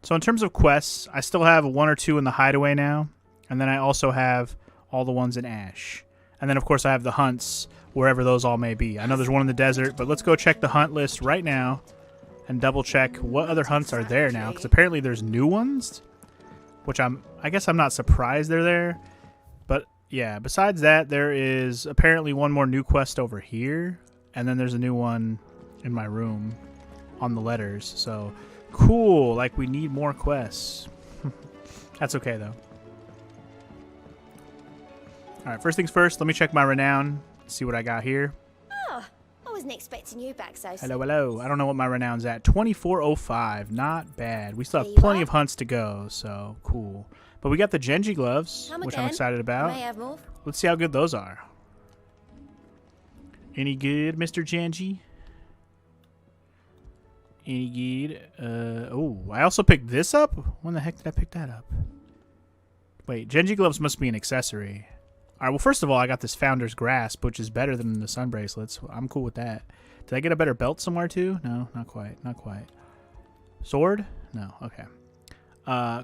So in terms of quests, I still have 1 or 2 in the hideaway now. And then I also have all the ones in Ash. And then, of course, I have the hunts wherever those all may be. I know there's one in the desert, but let's go check the hunt list right now and double check what other hunts are there now, because apparently there's new ones, which I guess I'm not surprised they're there. But yeah, besides that, there is apparently one more new quest over here, and then there's a new one in my room on the letters. So cool, like we need more quests. That's okay though. All right, first things first, let me check my renown, see what I got here. Oh, I wasn't expecting you back so soon. Hello. I don't know what my renown's at. 2405, not bad. We still have plenty of hunts to go, so cool. But we got the Genji gloves, which I'm excited about. May I have more? Let's see how good those are. Any good, Mr. Genji? Any good? Oh, I also picked this up? When the heck did I pick that up? Wait, Genji gloves must be an accessory. All right, well, first of all, I got this Founder's Grasp, which is better than the sun bracelets. I'm cool with that. Did I get a better belt somewhere, too? No, not quite. Sword? No, okay.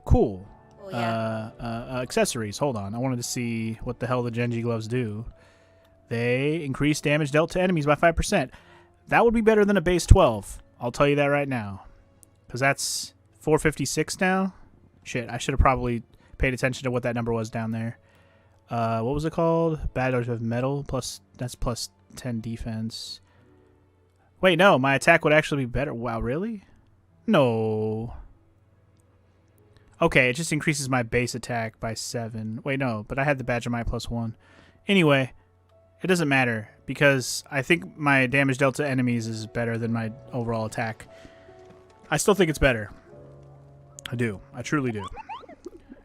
Cool. Oh, yeah. Accessories. Hold on. I wanted to see what the hell the Genji gloves do. They increase damage dealt to enemies by 5%. That would be better than a base 12. I'll tell you that right now. Because that's 456 now. Shit, I should have probably paid attention to what that number was down there. What was it called? Badge of Metal. That's plus 10 defense. Wait, no. My attack would actually be better. Wow, really? No. Okay, it just increases my base attack by 7. Wait, no. But I had the Badge of Might plus 1. Anyway, it doesn't matter. Because I think my damage dealt to enemies is better than my overall attack. I still think it's better. I do. I truly do.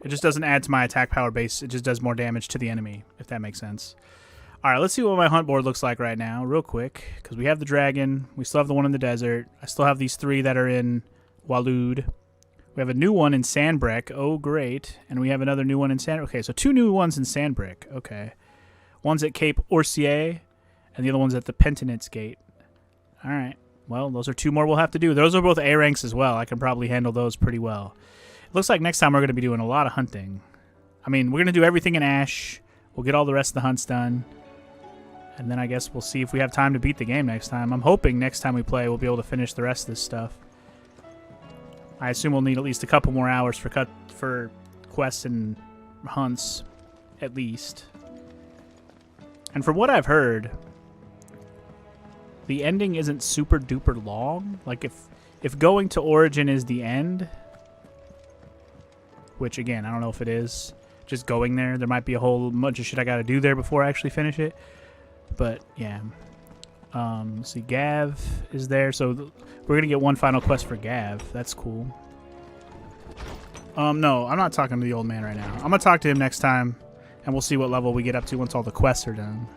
It just doesn't add to my attack power base. It just does more damage to the enemy, if that makes sense. All right, let's see what my hunt board looks like right now, real quick. Because we have the dragon. We still have the one in the desert. I still have these 3 that are in Waloed. We have a new one in Sandbreak. Oh, great. And we have another new one in Sand... Okay, so 2 new ones in Sandbreak. Okay. One's at Cape Orsier, and the other one's at the Penitence Gate. All right. Well, those are 2 more we'll have to do. Those are both A ranks as well. I can probably handle those pretty well. Looks like next time we're going to be doing a lot of hunting. I mean, we're going to do everything in Ash. We'll get all the rest of the hunts done. And then I guess we'll see if we have time to beat the game next time. I'm hoping next time we play we'll be able to finish the rest of this stuff. I assume we'll need at least a couple more hours for quests and hunts, at least. And from what I've heard, the ending isn't super duper long. Like if going to Origin is the end... Which, again, I don't know if it is. Just going there. There might be a whole bunch of shit I got to do there before I actually finish it. But, yeah. Let's see. Gav is there. So we're going to get one final quest for Gav. That's cool. No, I'm not talking to the old man right now. I'm going to talk to him next time. And we'll see what level we get up to once all the quests are done.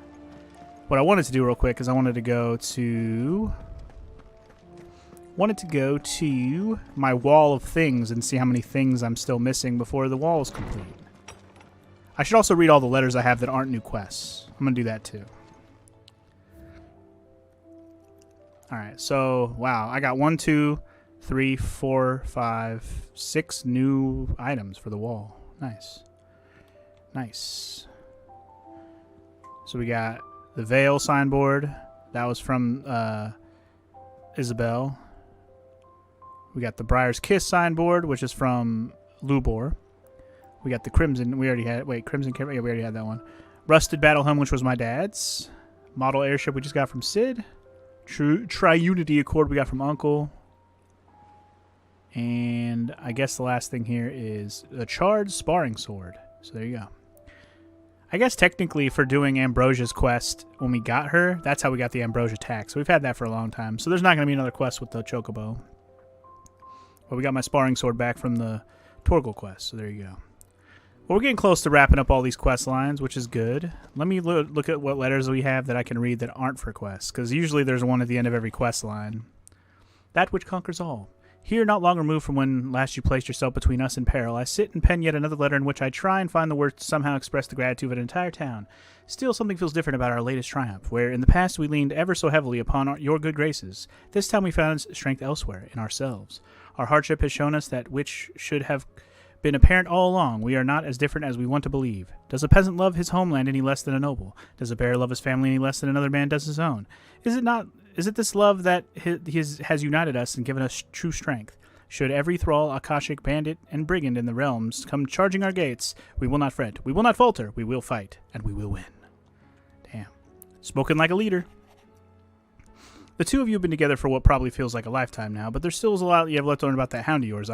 What I wanted to do real quick is I wanted to go to... my wall of things and see how many things I'm still missing before the wall is complete. I should also read all the letters I have that aren't new quests. I'm going to do that too. Alright, so, wow. I got 1, 2, 3, 4, 5, 6 new items for the wall. Nice. Nice. So we got the Veil signboard. That was from Isabel. We got the Briar's Kiss signboard, which is from Lubor. We got the Crimson. We already had... Wait, Crimson... Yeah, we already had that one. Rusted Battle Helm, which was my dad's. Model airship we just got from Sid. Triunity Accord we got from Uncle. And I guess the last thing here is the Charred Sparring Sword. So there you go. I guess technically for doing Ambrosia's quest, when we got her, that's how we got the Ambrosia tack. So we've had that for a long time. So there's not going to be another quest with the Chocobo. But we got my Sparring Sword back from the Torgal quest. So there you go. Well, we're getting close to wrapping up all these quest lines, which is good. Let me look at what letters we have that I can read that aren't for quests. Because usually there's one at the end of every quest line. That which conquers all. Here, not long removed from when last you placed yourself between us and peril, I sit and pen yet another letter in which I try and find the words to somehow express the gratitude of an entire town. Still, something feels different about our latest triumph, where in the past we leaned ever so heavily upon your good graces. This time we found strength elsewhere, in ourselves. Our hardship has shown us that which should have been apparent all along. We are not as different as we want to believe. Does a peasant love his homeland any less than a noble? Does a bear love his family any less than another man does his own? Is it this love that has united us and given us true strength? Should every thrall, Akashic, bandit, and brigand in the realms come charging our gates, we will not fret, we will not falter, we will fight, and we will win. Damn. Spoken like a leader. The two of you have been together for what probably feels like a lifetime now, but there still is a lot you have left to learn about that hound of yours.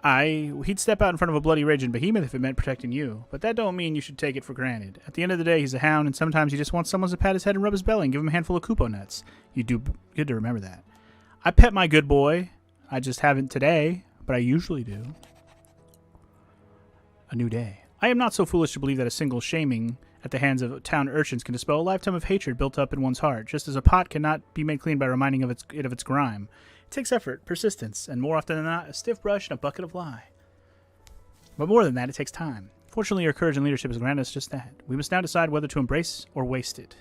He'd step out in front of a bloody raging behemoth if it meant protecting you, but that don't mean you should take it for granted. At the end of the day, he's a hound, and sometimes he just wants someone to pat his head and rub his belly and give him a handful of Kupo nuts. You do good to remember that. I pet my good boy. I just haven't today, but I usually do. A new day. I am not so foolish to believe that a single shaming at the hands of town urchins can dispel a lifetime of hatred built up in one's heart, just as a pot cannot be made clean by reminding it of its grime. It takes effort, persistence, and more often than not, a stiff brush and a bucket of lye. But more than that, it takes time. Fortunately, your courage and leadership has granted us just that. We must now decide whether to embrace or waste it.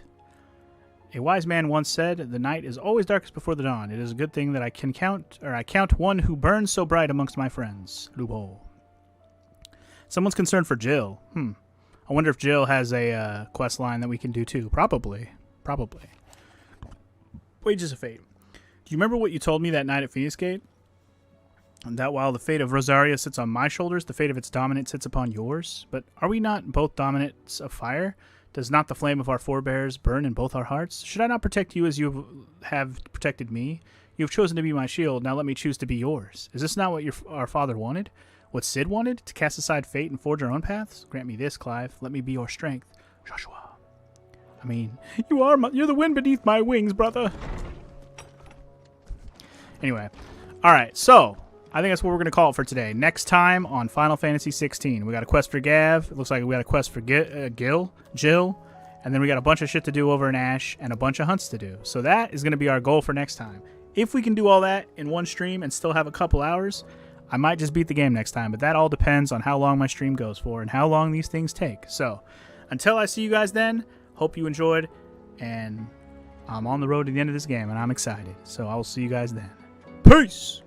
A wise man once said, "The night is always darkest before the dawn. It is a good thing that I count one who burns so bright amongst my friends." Lubo. Someone's concerned for Jill. I wonder if Jill has a quest line that we can do too. Probably. Wages of Fate. Do you remember what you told me that night at Phoenix Gate? And that while the fate of Rosaria sits on my shoulders, the fate of its dominant sits upon yours? But are we not both dominants of fire? Does not the flame of our forebears burn in both our hearts? Should I not protect you as you have protected me? You have chosen to be my shield, now let me choose to be yours. Is this not what our father wanted? What Sid wanted? To cast aside fate and forge our own paths? Grant me this, Clive. Let me be your strength. Joshua. I mean, you're the wind beneath my wings, brother. Anyway. Alright, so I think that's what we're going to call it for today. Next time on Final Fantasy 16. We got a quest for Gav. It looks like we got a quest for Jill. And then we got a bunch of shit to do over in Ash and a bunch of hunts to do. So that is going to be our goal for next time. If we can do all that in one stream and still have a couple hours, I might just beat the game next time. But that all depends on how long my stream goes for and how long these things take. So until I see you guys then, hope you enjoyed. And I'm on the road to the end of this game and I'm excited. So I will see you guys then. Peace!